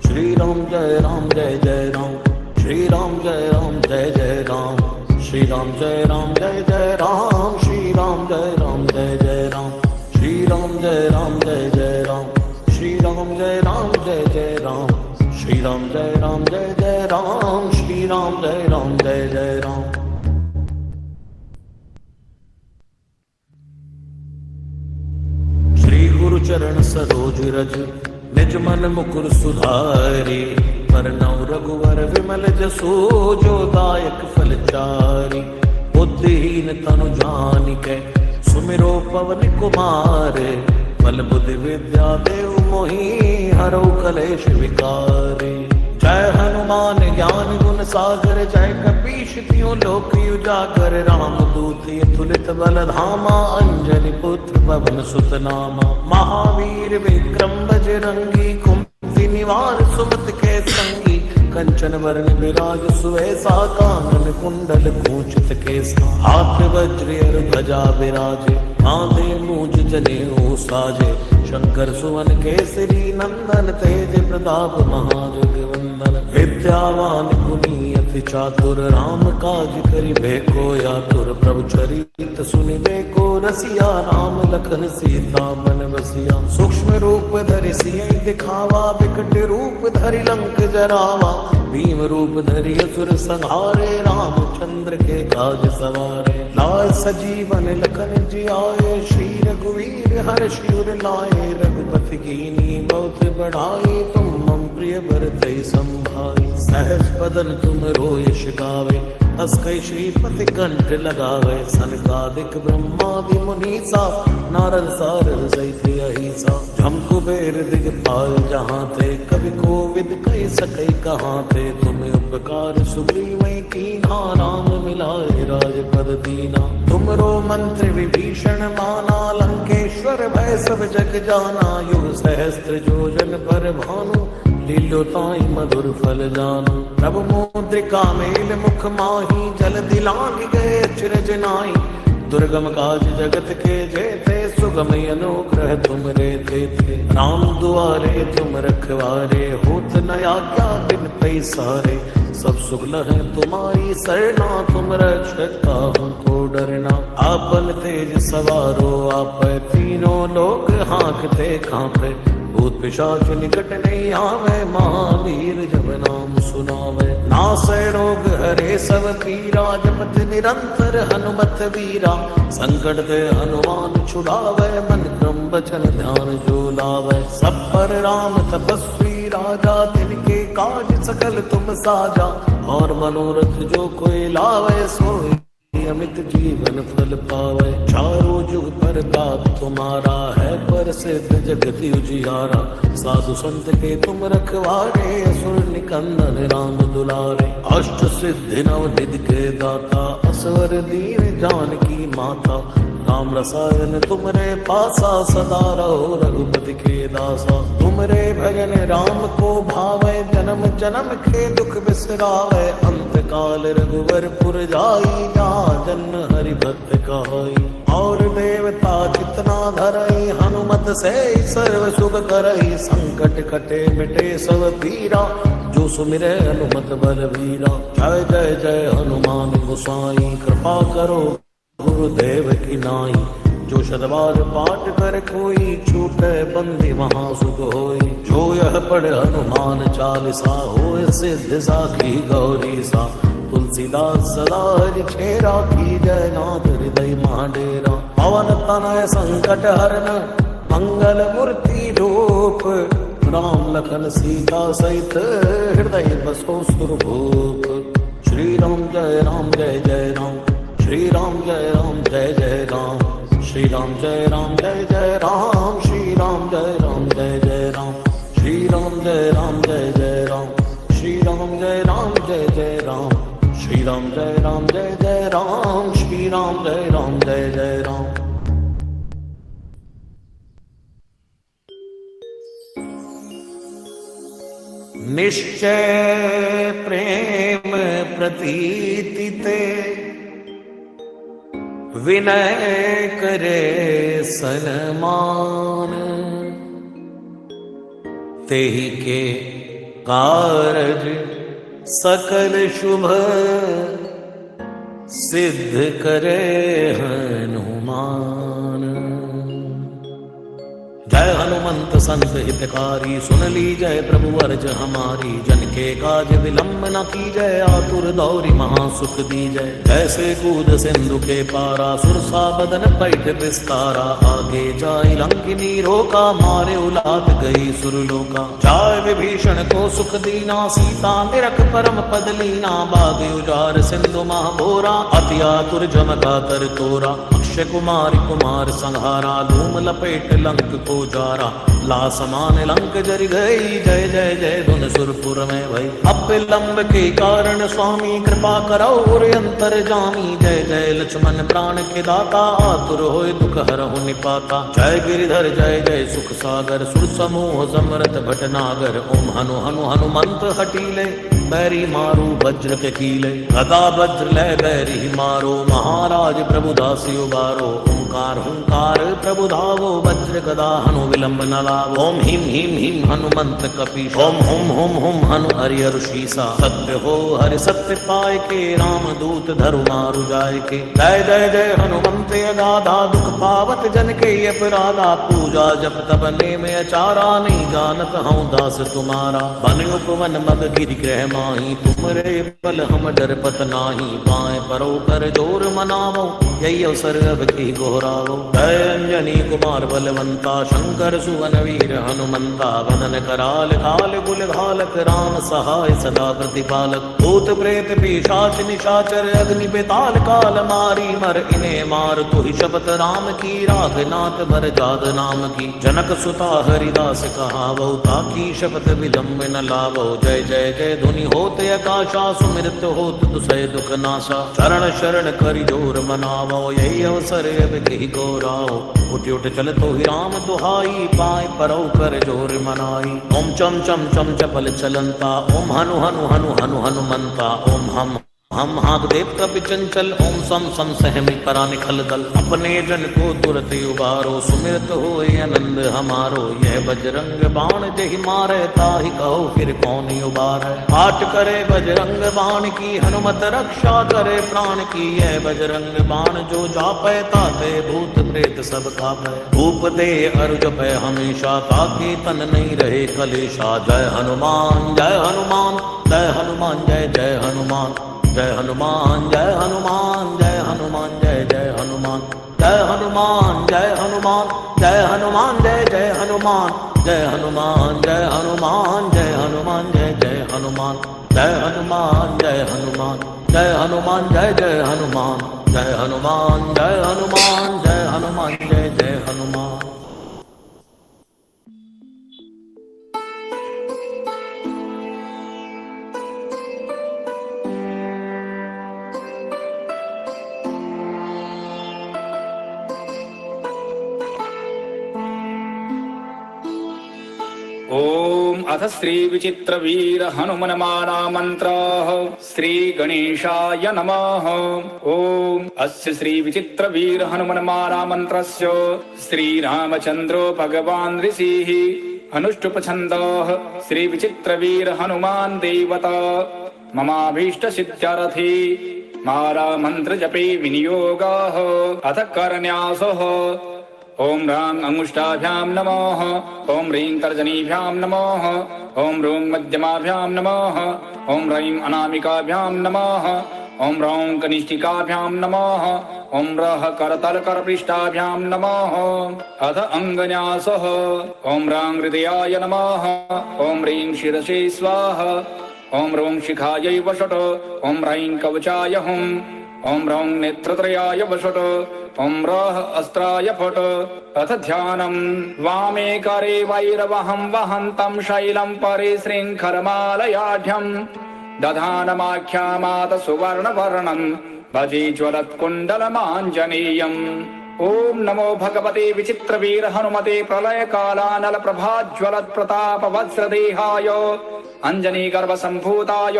श्री राम जय राम जय जय राम, श्री राम जय राम जय जय राम। श्री राम जय राम जय जय राम, श्री राम जय राम जय जय राम। श्री राम जय राम जय जय राम, श्री राम जय राम जय जय राम। श्री राम जय राम जय जय राम, श्री राम जय राम जय जय राम। श्री गुरु चरण सरोज रज, निज मन मुकुर सुधारी। परनौ रघुवर विमल जसो, जो दायक फलचारी। बुद्धिहीन तनु जानिकै, सुमिरो पवन कुमार। बल बुद्धि विद्या देव मोहि, हरौ कलेश विकारी। जय हनुमान ज्ञान गुण सागर, जय कपीश तिहुँ लोक उजागर। रामदूत अतुलित बल धामा, अंजनी पुत्र पवन सुत नामा। महावीर विक्रम बजरंगी, कुमति निवार सुमति के संगी। कंचन वर्ण विराज सुवेसा कानन कुंडल कूचित केसा हाथ वज्र और ध्वजा विराजे कांधे मूज जनेऊ साजे शंकर सुवन केसरी नंदन तेज प्रताप महाजग वंदन विद्यावान गुणी अति चातुर राम काज करिबे को आतुर प्रभु चरित सुनिबे को रसिया राम लखन सीता मन बसिया सूक्ष्म रूप धरि सियहि दिखावा विकट रूप धरि लंक जरावा भीम रूप धरि असुर संहारे रामचंद्र के काज सवारे लाए सजीवन लखन जियाए श्री रघुवीर हर्ष उर लाए रघुपति कीनी बहुत बढ़ाई तुम मम प्रिय भरत संभाई सहज बदन तुम रोयश गावे अस्कै श्रीपति कंठ लगावे सनकादिक ब्रह्मादि मुनीसा नारद सारद सहित अहिसा जम कुबेर दिगपाल जहाँ थे कवि कोविद कह सकै कहाँ थे तुम्हें उपकार सुग्रीवै कीन्हा राम मिलाए राजपद दीना तुमरो मंत्र विभीषण माना लंकेश्वर भय सब जग जाना युग सहस्त्र योजन पर भानु लीलोताई मधुर फल जानु प्रभु मुद्रिका मेल मुख माही जल दिलांग गए अचरज नाई दुर्गम काज जगत के जेते सुगम अनुग्रह तुम रे थे राम दुआरे तुम रखवारे होत न आज्ञा बिन पैसारे सब सुख लहै तुम्हारी सरना तुम रक्षक को डरना आपन तेज सवारो आप तीनों लोग हाँकते कांपे भूत पिशाच निकट नहीं आवे महावीर जब नाम सुनावे नासै रोग हरे सब पीरा जपत निरंतर हनुमत वीरा संकट ते हनुमान छुड़ावे मन क्रम वचन ध्यान जो लावे सब पर राम तपस्वी राजा तिनके काज सकल तुम साजा और मनोरथ जो कोई लावे सोई अमित जीवन फल पावे चारों जुग पर ताप तुम्हारा है प्रसिद्ध जगत उजियारा साधु संत के तुम रखवारे असुर निकंदन राम दुलारे अष्ट सिद्धि नव निधि के दाता असवर दीन जानकी माता राम रसायन तुमरे पासा सदा रहो रघुपति के दासा तुमरे भजन राम को भावे जन्म जन्म के दुख बिसरावे अंत काल रघुवर पुर जाई जहाँ जन्म हरि भक्त कहाई और देवता कितना धरई हनुमत से सर्व सुख करई संकट कटे मिटे सब पीरा जो सुमिरे हनुमत बलवीरा जय जय जय हनुमान गोसाई कृपा करो गुरुदेव की नाई जो शतवार पाठ कर कोई छूटे बंदी वहाँ सुख होई जो यह पढ़ हनुमान चालीसा होए सिद्ध साखी गौरी सा तुलसीदास सदा हरि छेरा की जय नाथ हृदय महाडेरा पवन तनय संकट हरन मंगल मूर्ति रूप राम लखन सीता सहित हृदय बसो सुरभूप श्री राम जय जय राम श्री राम जय जय राम श्री राम जय जय राम श्री राम जय राम श्री राम जय जय राम श्री राम जय राम श्री राम जय राम श्री राम जय राम निश्चय प्रेम प्रतीति ते विनय करे सनमान तेहि के कारज सकल शुभ सिद्ध करे हनुमान जय हनुमंत संत हितकारी सुन ली जय प्रभु अर्ज हमारी जन के काज विलंब न की जय आतुर दौरी महासुख दी जय जैसे कूद सिंधु के पारा सुरसा बदन पैठ विस्तारा आगे जाय लंकिनी रोका मारे उलाद गई सुरलोका जाय विभीषण को सुख दीना सीता निरख परम पद लीना बाग उजार सिंधु महाभोरा अति आतुर जमका तर तोरा अक्षय कुमार संहारा धूम लपेट लंक को जारा ला समान लंक जरि गई जय जय जय धुन सुरपुर में भई अब लंब के कारण स्वामी कृपा करो और अंतर जामी जय जय लक्ष्मण प्राण के दाता आतुर होय दुख हरहु निपाता जय गिरिधर जय जय सुख सागर सुर समूह समरथ भटनागर ओम हनु हनु हनुमंत हटीले बैरी मारो वज्र के कीले गदा वज्र ले बैरी मारो महाराज प्रभु दासी उबारो ओंकार हुंकार प्रभु धावो वज्र गदा हनु विलंब न लावो ओम हिम हनुमंत कपीश ओम हुम हनु हरिहर शीसा सत्य हो हरि सत्य पाए के राम दूत धरु मारु जाय के जय जय जय हनुमंत अगाधा दुख पावत जन के अपराधा पूजा जब तब ने में अचारा नहीं जानत हूँ दास तुम्हारा बन उपवन मग गिरि ग्रह माही तुमरे बल हम डर पत नाही पाए परो कर जोर मनावो यही अवसर अब की गोहरावो जय अंजनी कुमार बलवंता शंकर सुवन वीर हनुमंता वदन कराल काल कुल घालक राम सहाय सदा प्रतिपालक भूत प्रेत पिशाच निशाचर अग्नि बेताल काल मारी मर इन्हें मार तु ही शपथ राम की राघनाथ भर जाद नाम की जनक सुता हरिदास कहावो ताकी शपथ विलंब न लावो जय जय जय धुनि होते आकाशा सुमिरत होत दुसय दुख नाशा शरण शरण करि जोर मनावो यही अवसर अब की गोराओ उठ उठ चल तो ही राम दुहाई पाए परो कर जोर मनाई ओम चम चम चम चपल चलंता ओम हनु हनु हनु हनु हनुमंता ओम हम हाक देव कपि चंचल ओम सम सहमि परा निखल दल अपने जन को तुरत उबारो सुमिरत होए आनंद हमारो यह बजरंग बाण देहि मारे ताहि कहो फिर कौन उबारे आट करे बजरंग बाण की हनुमत रक्षा करे प्राण की यह बजरंग बाण जो जापै ताते भूत प्रेत सब कापै भूप दे अरु जपै हमेशा ताके तन नहीं रहे कलेशा जय हनुमान जय हनुमान जय हनुमान जय जय हनुमान जय हनुमान जय हनुमान जय हनुमान जय जय हनुमान जय हनुमान जय हनुमान जय हनुमान जय जय हनुमान जय हनुमान जय हनुमान जय हनुमान जय जय हनुमान जय हनुमान जय हनुमान जय हनुमान जय जय हनुमान जय हनुमान जय हनुमान जय हनुमान जय जय हनुमान ओम अथ श्री विचित्र वीर हनुमन माना मंत्र श्री गणेशाय नमः। ओम अस्य श्री विचित्र वीर हनुमन माना मंत्रस्य श्री रामचंद्रो भगवान ऋषिः अनुष्टुप छन्दः श्री विचित्र वीर हनुमान देवता ममाभीष्ट सिद्ध्यर्थी मारा मंत्र जपे विनियोगः अथ करन्यासः ओम राम अंगुष्ठाभ्याम नमः ओम ह्रीं तर्जनीभ्याम नमः ओम रूं मध्यमाभ्याम नमः ओम ह्रीं अनामिकाभ्याम नमः ओम रौं कनिष्ठिकाभ्याम नमः ओम रः करतल करपृष्ठाभ्याम नमः अथ अंगन्यासः ओम रां हृदयाय नमः ओम ह्रीं शिरसे स्वाहा ओम रौं शिखायै वषट् ओम ह्रीं कवचाय हुम् ओम रौं नेत्रत्रयाय वषट् ओम रः अस्त्राय फट् अथ ध्यानम् वामे करे वैरवहं वहन्तं शैलं परे श्रृङ्खरमालयाढ्यम् दधानमाख्यामात सुवर्णवर्णं भजे ज्वलत्कुण्डलमाञ्जनेयम् ओम नमो भगवते विचित्रवीर हनुमते प्रलय कालानल प्रभाज्वलत् प्रताप वज्रदेहाय अंजनी गर्भ संभूताय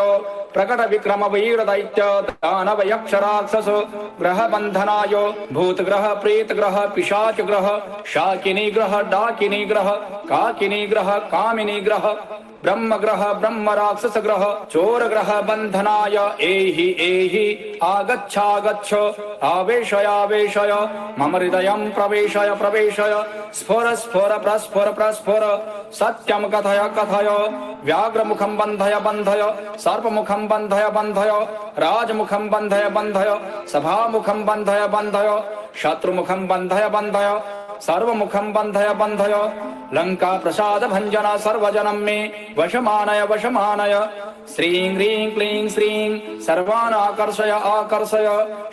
प्रकट विक्रम वीर दैत्य दानव यक्ष राक्षस ग्रह बंधनाय भूत ग्रह प्रेत ग्रह पिशाच ग्रह शाकिनी ग्रह डाकिनी ग्रह काकिनी ग्रह कामिनी ग्रह ब्रह्म ग्रह ब्रह्म राक्षस ग्रह चोर ग्रह बंधनाय एहि आगच्छागच्छ आवेशय आवेशय मम हृदयं प्रवेशय प्रवेशय स्फुर स्फुर प्रस्फुर प्रस्फुर सत्यं कथय कथय व्याघ्रमुखं बन्धय बन्धय सर्पमुखं बन्धय बन्धय राजमुखं बन्धय बन्धय सभामुखं बन्धय बन्धय शत्रुमुखं बन्धय बन्धय सर्वमुखं बन्धय बन्धय लंका प्रसाद भंजन सर्वजनं मे वशमानय वशमानय श्रीं ह्रीं क्लीं श्रीं सर्वान् आकर्षय आकर्षय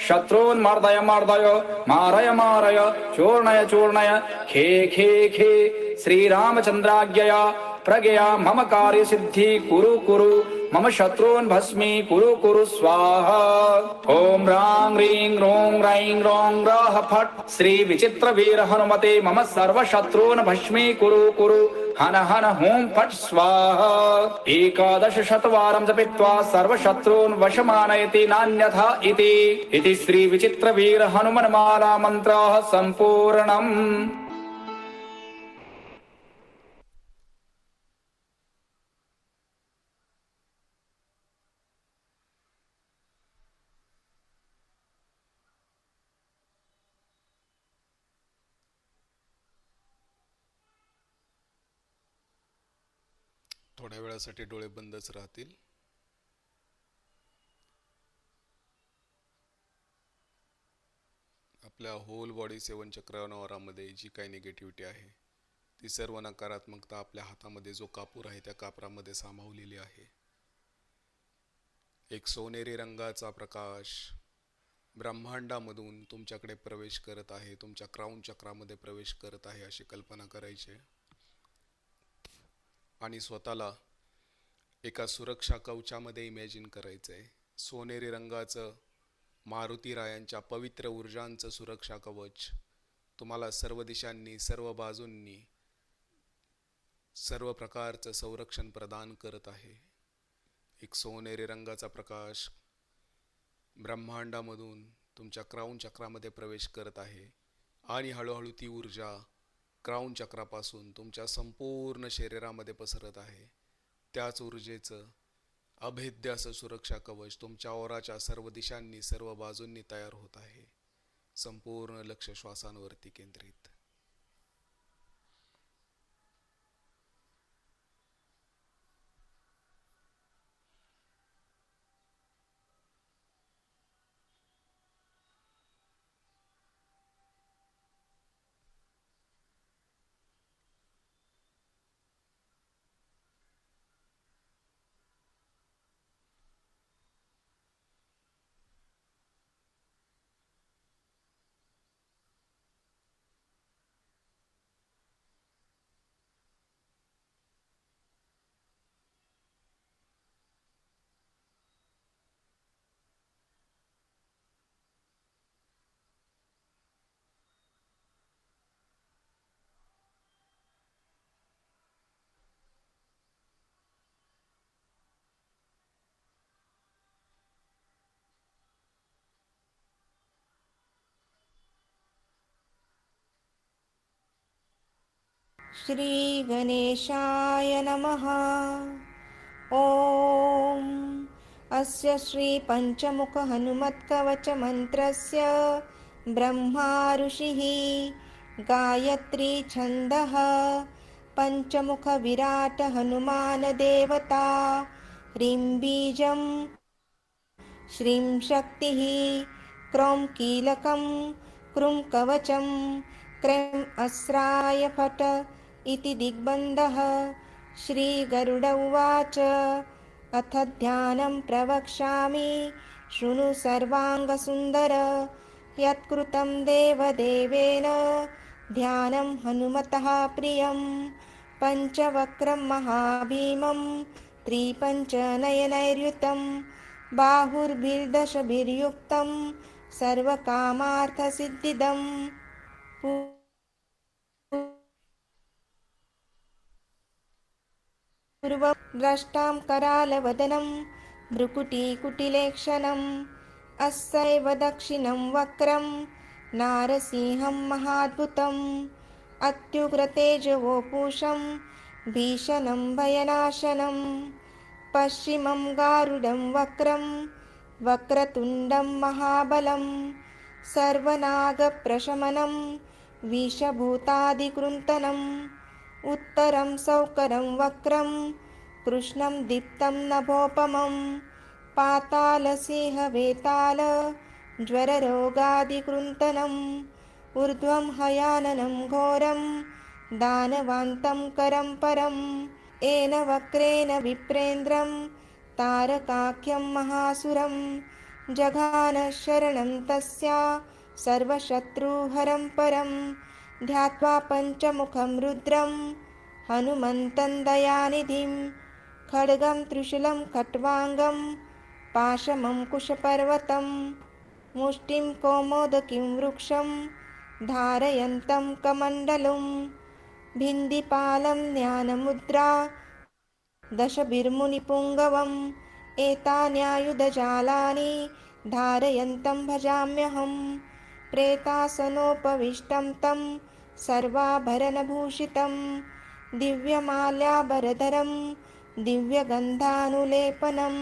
शत्रून् मर्दय मर्दय मारय मारय चूर्णय चूर्णय खे खे खे श्रीरामचन्द्राज्ञया प्रज्ञया मम कार्य सिद्धि कुरु कुरु मम शत्रून् भस्मी कुरु कुरु स्वाहा ॐ ह्रां ह्रीं ह्रूं ह्रैं ह्रौं ह्राः फट् श्री विचित्र वीर हनुमते मम सर्वशत्रून् भस्मी कुरु कुरु हन हन हुं फट् स्वाहा 11 शतवारं जपित्वा सर्वशत्रून् वशमानयति नान्यथा इति श्री विचित्र वीर हनुमन्माला मन्त्रः सम्पूर्णम्। थोड्या वेळासाठी डोळे बंदच राहतील. आपल्या होल बॉडी 7 चक्रावरामध्ये जी काही निगेटिव्हिटी आहे ती सर्व नकारात्मकता आपल्या हातामध्ये जो कापूर आहे त्या कापरामध्ये सामावलेली आहे. एक सोनेरी रंगाचा प्रकाश ब्रह्मांडामधून तुमच्याकडे प्रवेश करत आहे, तुमच्या क्राउन चक्रामध्ये प्रवेश करत आहे अशी कल्पना करायची आणि स्वतःला एका सुरक्षा कवचामध्ये इमॅजिन करायचंय. सोनेरी रंगाचं मारुती रायांच्या पवित्र ऊर्जांचं सुरक्षा कवच तुम्हाला सर्व दिशांनी, सर्व बाजूंनी, सर्व प्रकारचं संरक्षण प्रदान करत आहे. एक सोनेरी रंगाचा प्रकाश ब्रह्मांडामधून तुमच्या क्राउन चक्रामध्ये प्रवेश करत आहे आणि हळूहळू ती ऊर्जा क्राउन चक्रापासून तुमच्या संपूर्ण शरीरामध्ये पसरत आहे. त्याच ऊर्जेचं अभेद्य असं सुरक्षा कवच तुमच्या ओराच्या सर्व दिशांनी, सर्व बाजूंनी तयार होत आहे. संपूर्ण लक्ष श्वासांवरती केंद्रित. श्री गणेशाय नमः। ॐ अस्य श्री पंचमुख हनुमत्कवच मंत्रस्य ब्रह्मा ऋषिः गायत्री छन्दः पंचमुख विराट हनुमान देवता ह्रीं बीजं श्रीं शक्तिः क्रौं कीलकं क्रूं कवचं क्रैं अस्राय फट इति दिग्बन्धः। श्रीगरुड उवाच अथ ध्यानं प्रवक्ष्यामि शृणु सर्वाङ्गसुन्दर यत्कृतं देवदेवेन ध्यानं हनुमतः प्रियं पञ्चवक्त्रं महाभीमं त्रिपञ्चनयनैर्युतं बाहुर्भिर्दशभिर्युक्तं सर्वकामार्थसिद्धिदम् पूर्वद्रष्टां करालवदनं भ्रुकुटीकुटिलेक्षणम् अस्यैव दक्षिणं वक्रं नारसिंहं महाद्भुतम् अत्युग्रतेजवोपूषं भीषणं भयनाशनं पश्चिमं गारुडं वक्रं वक्रतुण्डं महाबलं सर्वनागप्रशमनं विषभूतादिकृन्तनम् उत्तरं सौकरं वक्रं कृष्णं दीप्तं नभोपमं पातालसिंहवेताल ज्वररोगादिकृन्तनम् ऊर्ध्वं हयाननं घोरं दानवान्तं करं परं येन वक्रेण विप्रेन्द्रं तारकाख्यं महासुरं जघान शरणं तस्या सर्वशत्रुहरं परं ध्यात्वा पञ्चमुखं रुद्रं हनुमन्तं दयानिधिं खड्गं त्रिशूलं खट्वाङ्गं पाशमङ्कुशपर्वतं मुष्टिं कौमोदकीं वृक्षं धारयन्तं कमण्डलुं भिन्दिपालं ज्ञानमुद्रा दशभिर्मुनिपुङ्गवम् एतान्यायुधजालानि धारयन्तं भजाम्यहं प्रेतासनोपविष्टं तं सर्वाभरणभूषितं दिव्यमाल्याभरधरं दिव्यगन्धानुलेपनं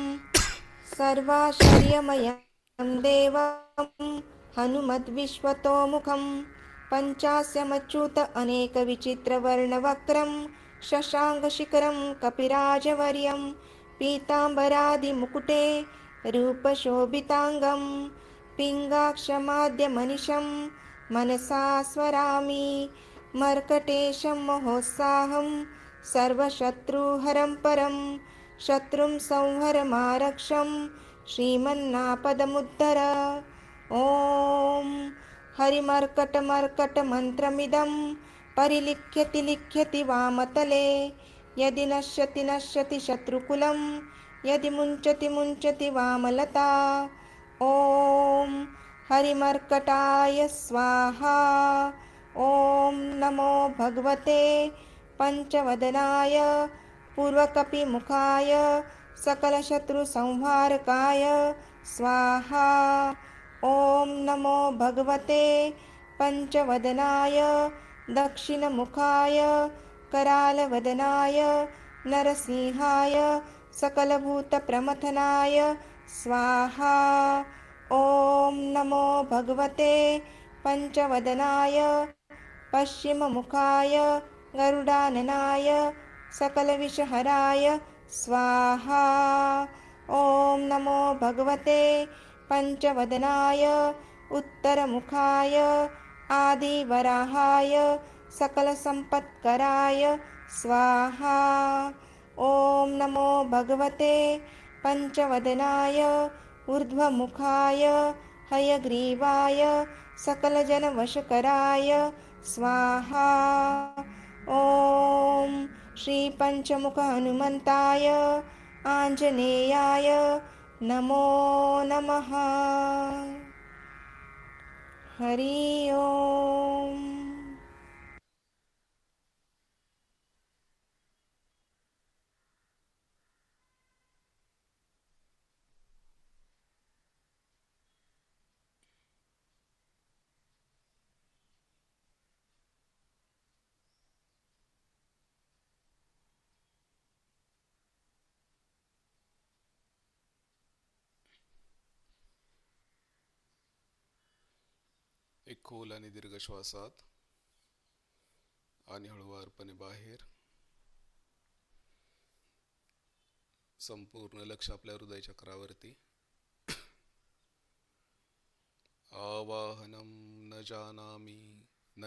सर्वाश्चर्यमयं देवं हनुमद्विश्वतोमुखं पञ्चास्यमच्युत अनेकविचित्रवर्णवक्त्रं शशाङ्कशिखरं कपिराजवर्यं पीताम्बरादिमुकुटे रूपशोभिताङ्गं पिङ्गाक्षमाद्यमनिशं मनसा स्मरामि मर्कटेशं महोत्साहं सर्वशत्रुहरं परं शत्रुं संहरमारक्षं श्रीमन्नापदमुद्धर ॐ हरिमर्कटमर्कटमन्त्रमिदं परिलिख्यति लिख्यति वामतले यदि नश्यति नश्यति शत्रुकुलं यदि मुञ्चति मुञ्चति वामलता ॐ हरिमर्कटाय स्वाहा ॐ नमो भगवते पञ्चवदनाय पूर्वकपिमुखाय सकलशत्रुसंहारकाय स्वाहा ॐ नमो भगवते पञ्चवदनाय दक्षिणमुखाय करालवदनाय नरसिंहाय सकलभूतप्रमथनाय स्वाहा ॐ नमो भगवते पञ्चवदनाय पश्चिममुखाय गरुडाननाय सकलविषहराय स्वाहा ॐ नमो भगवते पञ्चवदनाय उत्तरमुखाय आदिवराहाय सकलसम्पत्कराय स्वाहा ॐ नमो भगवते पञ्चवदनाय ऊर्ध्वमुखाय हयग्रीवाय सकलजनवशकराय स्वाहा ॐ श्रीपञ्चमुख हनुमन्ताय आञ्जनेयाय नमो नमः हरि ओम. एक खोल आणि दीर्घ श्वासात आणि हळुवारपणे बाहेर. संपूर्ण लक्ष आपल्या हृदय चक्रावरती. आवाहनम न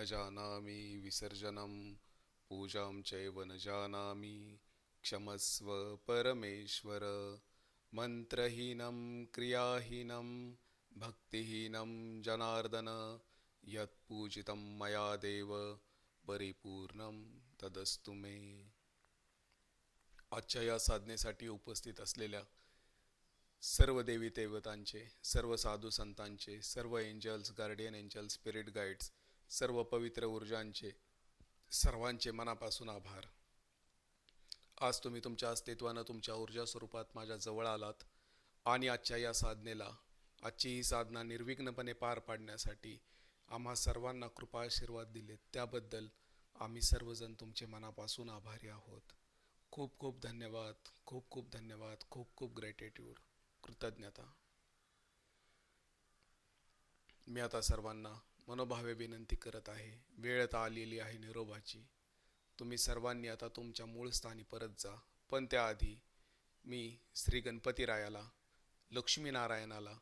जानामि विसर्जनम पूजां चैव न जानामि क्षमस्व परमेश्वर. मंत्रहीनं क्रियाहीनं भक्तिहीनं जनार्दन यत्पूजितं मया देव परिपूर्णं तदस्तु मे. आजच्या या साधनेसाठी उपस्थित असलेल्या सर्व देवी देवतांचे, सर्व साधू संतांचे, सर्व angels, guardian angels, spirit guides, सर्व पवित्र ऊर्जांचे सर्वांचे मनापासून आभार. आज तुम्ही तुमच्या अस्तित्वानं तुमच्या ऊर्जा स्वरूपात माझ्या जवळ आलात आणि आजच्या या साधनेला, आजची ही साधना निर्विघ्नपणे पार पाडण्यासाठी आम्हा सर्वांना कृपा आशीर्वाद दिलेत. त्याबद्दल आम्ही सर्वजण तुमचे मनापासून आभारी आहोत. खूप खूप धन्यवाद, खूप खूप धन्यवाद, खूप खूप ग्रॅटिट्यूड, कृतज्ञता. मी आता सर्वांना मनोभावे विनंती करत आहे. वेळ आता आलेली आहे निरोबाची. तुम्ही सर्वांनी आता तुमच्या मूळ स्थानी परत जा. पण त्याआधी मी श्री गणपतीरायाला, लक्ष्मीनारायणाला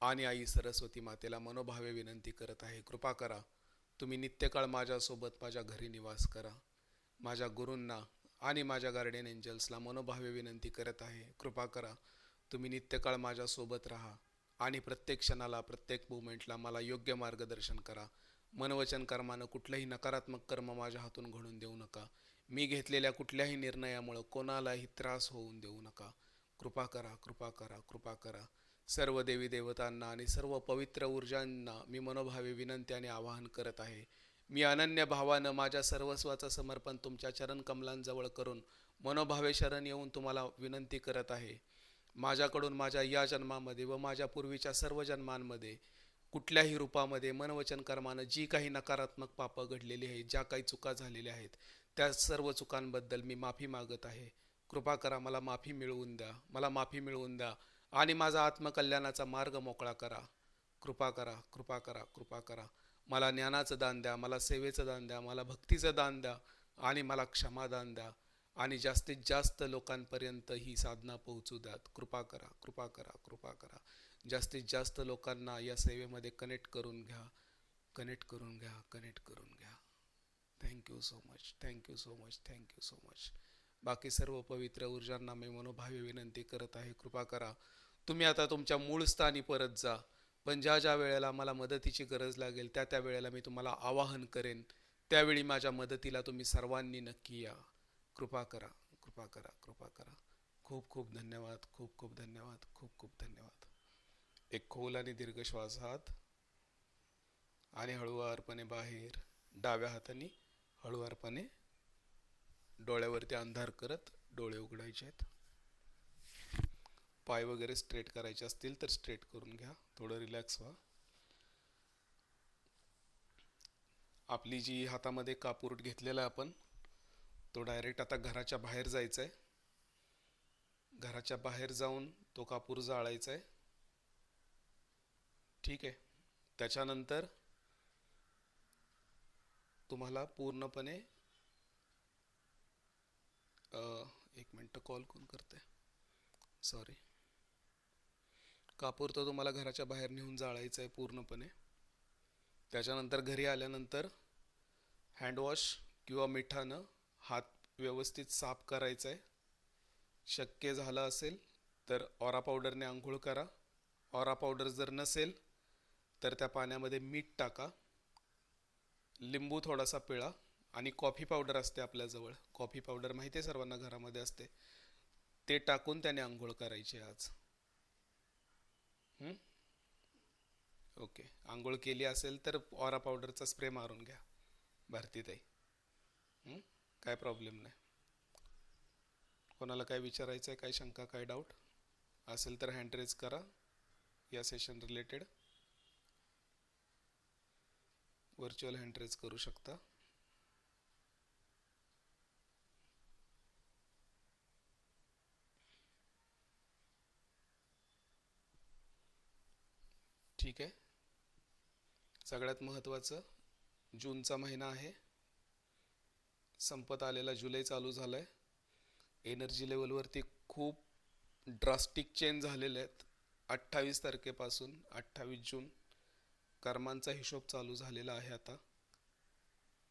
आणि आई सरस्वती मातेला मनोभावे विनंती करत आहे. कृपा करा, तुम्ही नित्यकाळ माझ्यासोबत माझ्या घरी निवास करा. माझ्या गुरूंना आणि माझ्या गार्डियन एंजल्सला मनोभावे विनंती करत आहे. कृपा करा, तुम्ही नित्यकाळ माझ्यासोबत राहा आणि प्रत्येक क्षणाला, प्रत्येक मोमेंटला मला योग्य मार्गदर्शन करा. मनवचन कर्मानं कुठलंही नकारात्मक कर्म माझ्या हातून घडून देऊ नका. मी घेतलेल्या कुठल्याही निर्णयामुळं कोणालाही त्रास होऊन देऊ नका. कृपा करा, कृपा करा, कृपा करा. सर्व देवी देवतांना आणि सर्व पवित्र ऊर्जांना मी मनोभावे विनंती आणि आवाहन करत आहे. मी अनन्य भावानं माझ्या सर्वस्वाचं समर्पण तुमच्या चरण कमलांजवळ करून मनोभावे शरण येऊन तुम्हाला विनंती करत आहे. माझ्याकडून माझ्या या जन्मामध्ये व माझ्या पूर्वीच्या सर्व जन्मांमध्ये कुठल्याही रूपामध्ये मनवचन कर्मानं जी काही नकारात्मक पापं घडलेली आहेत, ज्या काही चुका झालेल्या आहेत, त्या सर्व चुकांबद्दल मी माफी मागत आहे. कृपा करा, मला माफी मिळवून द्या, मला माफी मिळवून द्या आणि माझा आत्मकल्याणाचा मार्ग मोकळा करा. कृपा करा, कृपा करा, कृपा करा. मला ज्ञानाचं दान द्या, मला सेवेचं दान द्या, मला भक्तीचं दान द्या आणि मला क्षमादान द्या आणि जास्तीत जास्त लोकांपर्यंत ही साधना पोहोचू द्यात. कृपा करा, कृपा करा, कृपा करा. जास्तीत जास्त लोकांना या सेवेमध्ये कनेक्ट करून घ्या, कनेक्ट करून घ्या, कनेक्ट करून घ्या. Thank you so much, thank you so much, thank you so much. बाकी सर्व पवित्र ऊर्जांना मी मनोभावे विनंती करत आहे, कृपा करा. तुम्ही आता तुमच्या मूळ स्थानी परत जा, पण ज्या ज्या वेळेला मला मदतीची गरज लागेल त्या त्या वेळेला मी तुम्हाला आवाहन करेन. त्यावेळी माझ्या मदतीला तुम्ही सर्वांनी नक्की या. कृपा करा, कृपा करा, कृपा करा. खूप खूप धन्यवाद, खूप खूप धन्यवाद, खूप खूप धन्यवाद. एक खोल आणि दीर्घ श्वास आत आणि हळुवारपणे बाहेर. डाव्या हाताने हळुवारपणे डोळ्यावरती अंधार करत डोळे उघडायचे आहेत. पाय वगैरे स्ट्रेट करायचे असतील तर स्ट्रेट करून घ्या. थोडं रिलॅक्स व्हा. आपली जी हातामध्ये कापूर घेतलेला आपण तो डायरेक्ट आता घराच्या बाहेर जायचा आहे. घराच्या बाहेर जाऊन तो कापूर जाळायचा आहे. ठीक आहे. त्याच्यानंतर तुम्हाला पूर्णपणे एक मिनटं, कॉल कोण करते, सॉरी. कापूर तो तुम्हाला घराच्या बाहेर नेऊन जाळायचा आहे पूर्णपणे. त्याच्यानंतर घरी आल्यानंतर हँडवॉश किंवा मिठानं हात व्यवस्थित साफ करायचा आहे. शक्य झालं असेल तर ऑरा पावडरने आंघोळ करा. ऑरा पावडर जर नसेल तर त्या पाण्यामध्ये मीठ टाका, लिंबू थोडासा पिळा आणि कॉफी पावडर असते आपल्याजवळ, कॉफी पावडर माहिती आहे सर्वांना घरामध्ये असते, ते टाकून त्याने आंघोळ करायची आज. ओके. आंघोळ केली असेल तर ऑरा पावडरचा स्प्रे मारून घ्या भारतीताई. काय प्रॉब्लेम नाही. कोणाला काय विचारायचं आहे, काय शंका, काय डाऊट असेल तर हँड रेज करा या session related. Virtual hand raise करू शकता. ठीक आहे. सगळ्यात महत्त्वाचं, जूनचा महिना आहे, संपत आलेला जुलै चालू झाला आहे. एनर्जी लेवलवरती खूप ड्रास्टिक चेंज झालेले आहेत. 28 तारखेपासून 28 जून कर्मांचा हिशोब चालू झालेला आहे आता.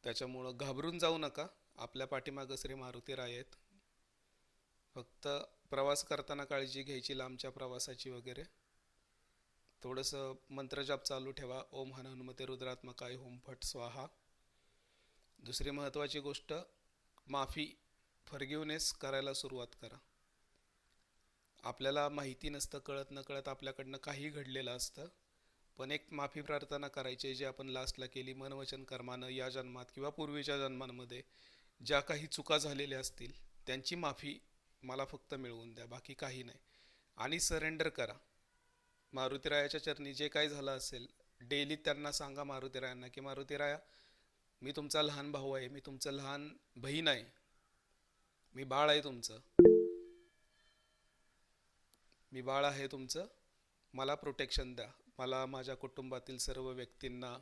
त्याच्यामुळं घाबरून जाऊ नका. आपल्या पाठीमागं श्री मारुती राय आहेत. फक्त प्रवास करताना काळजी घ्यायची, लांबच्या प्रवासाची वगैरे. थोडंसं मंत्रजाप चालू ठेवा. ओम हन हनुमते रुद्रात्मकाय होम फट स्वाहा. दुसरी महत्त्वाची गोष्ट, माफी, फॉरगिव्हनेस करायला सुरुवात करा. आपल्याला माहिती नसतं, कळत न कळत आपल्याकडनं काही घडलेलं असतं, पण एक माफी प्रार्थना करायची जे आपण लास्टला केली. मनवचन कर्मानं या जन्मात किंवा पूर्वीच्या जन्मांमध्ये ज्या काही चुका झालेल्या असतील त्यांची माफी मला फक्त मिळवून द्या, बाकी काही नाही. आणि सरेंडर करा मारुतीरायाच्या चरणी. जे काही झालं असेल डेली त्यांना सांगा, मारुतीरायांना, की मारुतीराया, मी तुमचा लहान भाऊ आहे, मी तुमचं लहान बहीण आहे, मी बाळ आहे तुमचं, मी बाळ आहे तुमचं, मला प्रोटेक्शन द्या. मला, माझ्या कुटुंबातील सर्व व्यक्तींना,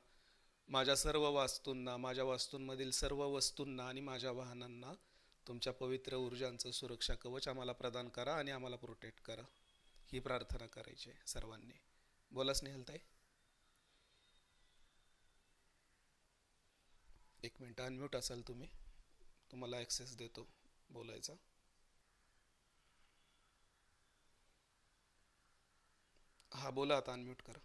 माझ्या सर्व वास्तूंना, माझ्या वास्तूंमधील सर्व वस्तूंना आणि माझ्या वाहनांना तुमच्या पवित्र ऊर्जांचं सुरक्षा कवच आम्हाला प्रदान करा आणि आम्हाला प्रोटेक्ट करा. ही प्रार्थना करायची आहे सर्वांनी. बोला स्नेहलताई. एक मिनटं, अनम्यूट असाल तुम्ही, तुम्हाला ॲक्सेस देतो बोलायचा. हा बोला, आता अनम्यूट करा.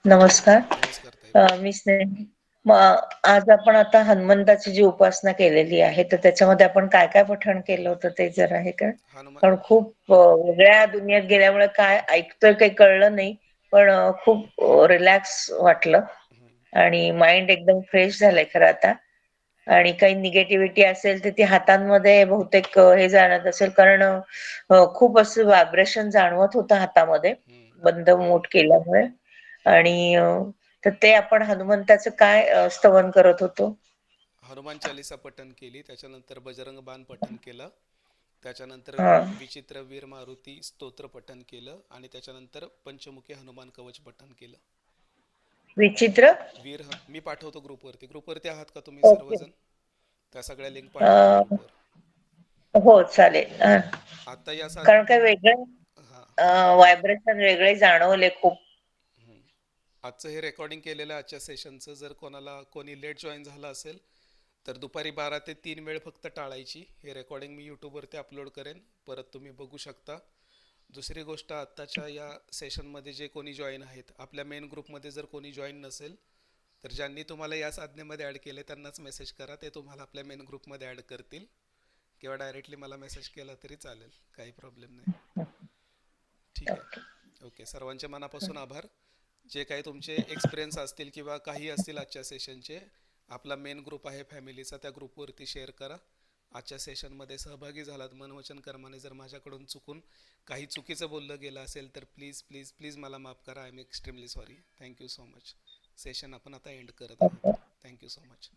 नमस्कार. नमस्कार ताई, बोला. मी स्नेह मग आज आपण आता हनुमंताची जी उपासना केलेली आहे, तर त्याच्यामध्ये आपण काय काय पठण केलं होतं ते जरा आहे का? हनुमान कारण खूप वेगळ्या दुनियेत गेल्यामुळे काय ऐकतोय काही कळलं नाही, पण खूप रिलॅक्स वाटलं आणि माइंड एकदम फ्रेश झालंय खरं आता. आणि काही निगेटिव्हिटी असेल तर ती हातांमध्ये बहुतेक हे जाणवत असेल, कारण खूप असं व्हायब्रेशन जाणवत होतं हातामध्ये बंद मूठ केल्यामुळे. आणि तर ते आपण हनुमंताचं काय स्तवन करत होतो? हनुमान चालिसा पठन केली, त्याच्यानंतर बजरंग बाण पठन केलं, त्याच्यानंतर हा. विचित्र वीर मारुती स्तोत्र पठन केलं आणि त्याच्यानंतर पंचमुखी हनुमान कवच पठन केलं. विचित्र. मी पाठवतो ग्रुपवरती आहात का तुम्ही ओके. सर्वजण? त्या सगळ्या लिंक पाठवतो ग्रुपवर. हो चालेल. आता या साध कारण काय वेगळं हा व्हायब्रेशन वेगळे जाणवले खूप. आजचं हे रेकॉर्डिंग केलेलं आजच्या सेशनचं जर कोणी लेट जॉईन झालं असेल तर दुपारी 12 ते 3 वेळ फक्त टाळायची. हे रेकॉर्डिंग मी यूट्यूबवरती अपलोड करेन, परत तुम्ही बघू शकता. दुसरी गोष्ट, आत्ताच्या या सेशनमध्ये जे कोणी जॉईन आहेत, आपल्या मेन ग्रुपमध्ये जर कोणी जॉईन नसेल तर ज्यांनी तुम्हाला या साधनेमध्ये ॲड केले त्यांनाच मेसेज करा, ते तुम्हाला आपल्या मेन ग्रुपमध्ये ॲड करतील किंवा डायरेक्टली मला मेसेज केला तरी चालेल, काही प्रॉब्लेम नाही. ठीक आहे. ओके, सर्वांचे मनापासून आभार. जे काही तुमचे एक्सपिरियन्स असतील किंवा काही असतील आजच्या सेशनचे, आपला मेन ग्रुप आहे फॅमिलीचा, त्या ग्रुपवरती शेअर करा. आजच्या सेशनमध्ये सहभागी झालात मनवचन कर्माने. जर माझ्याकडून चुकून काही चुकीचं बोललं गेलं असेल तर प्लीज प्लीज प्लीज मला माफ करा. I am extremely sorry. Thank you so much. Session आपण आता एंड करत आहोत. Thank you so much.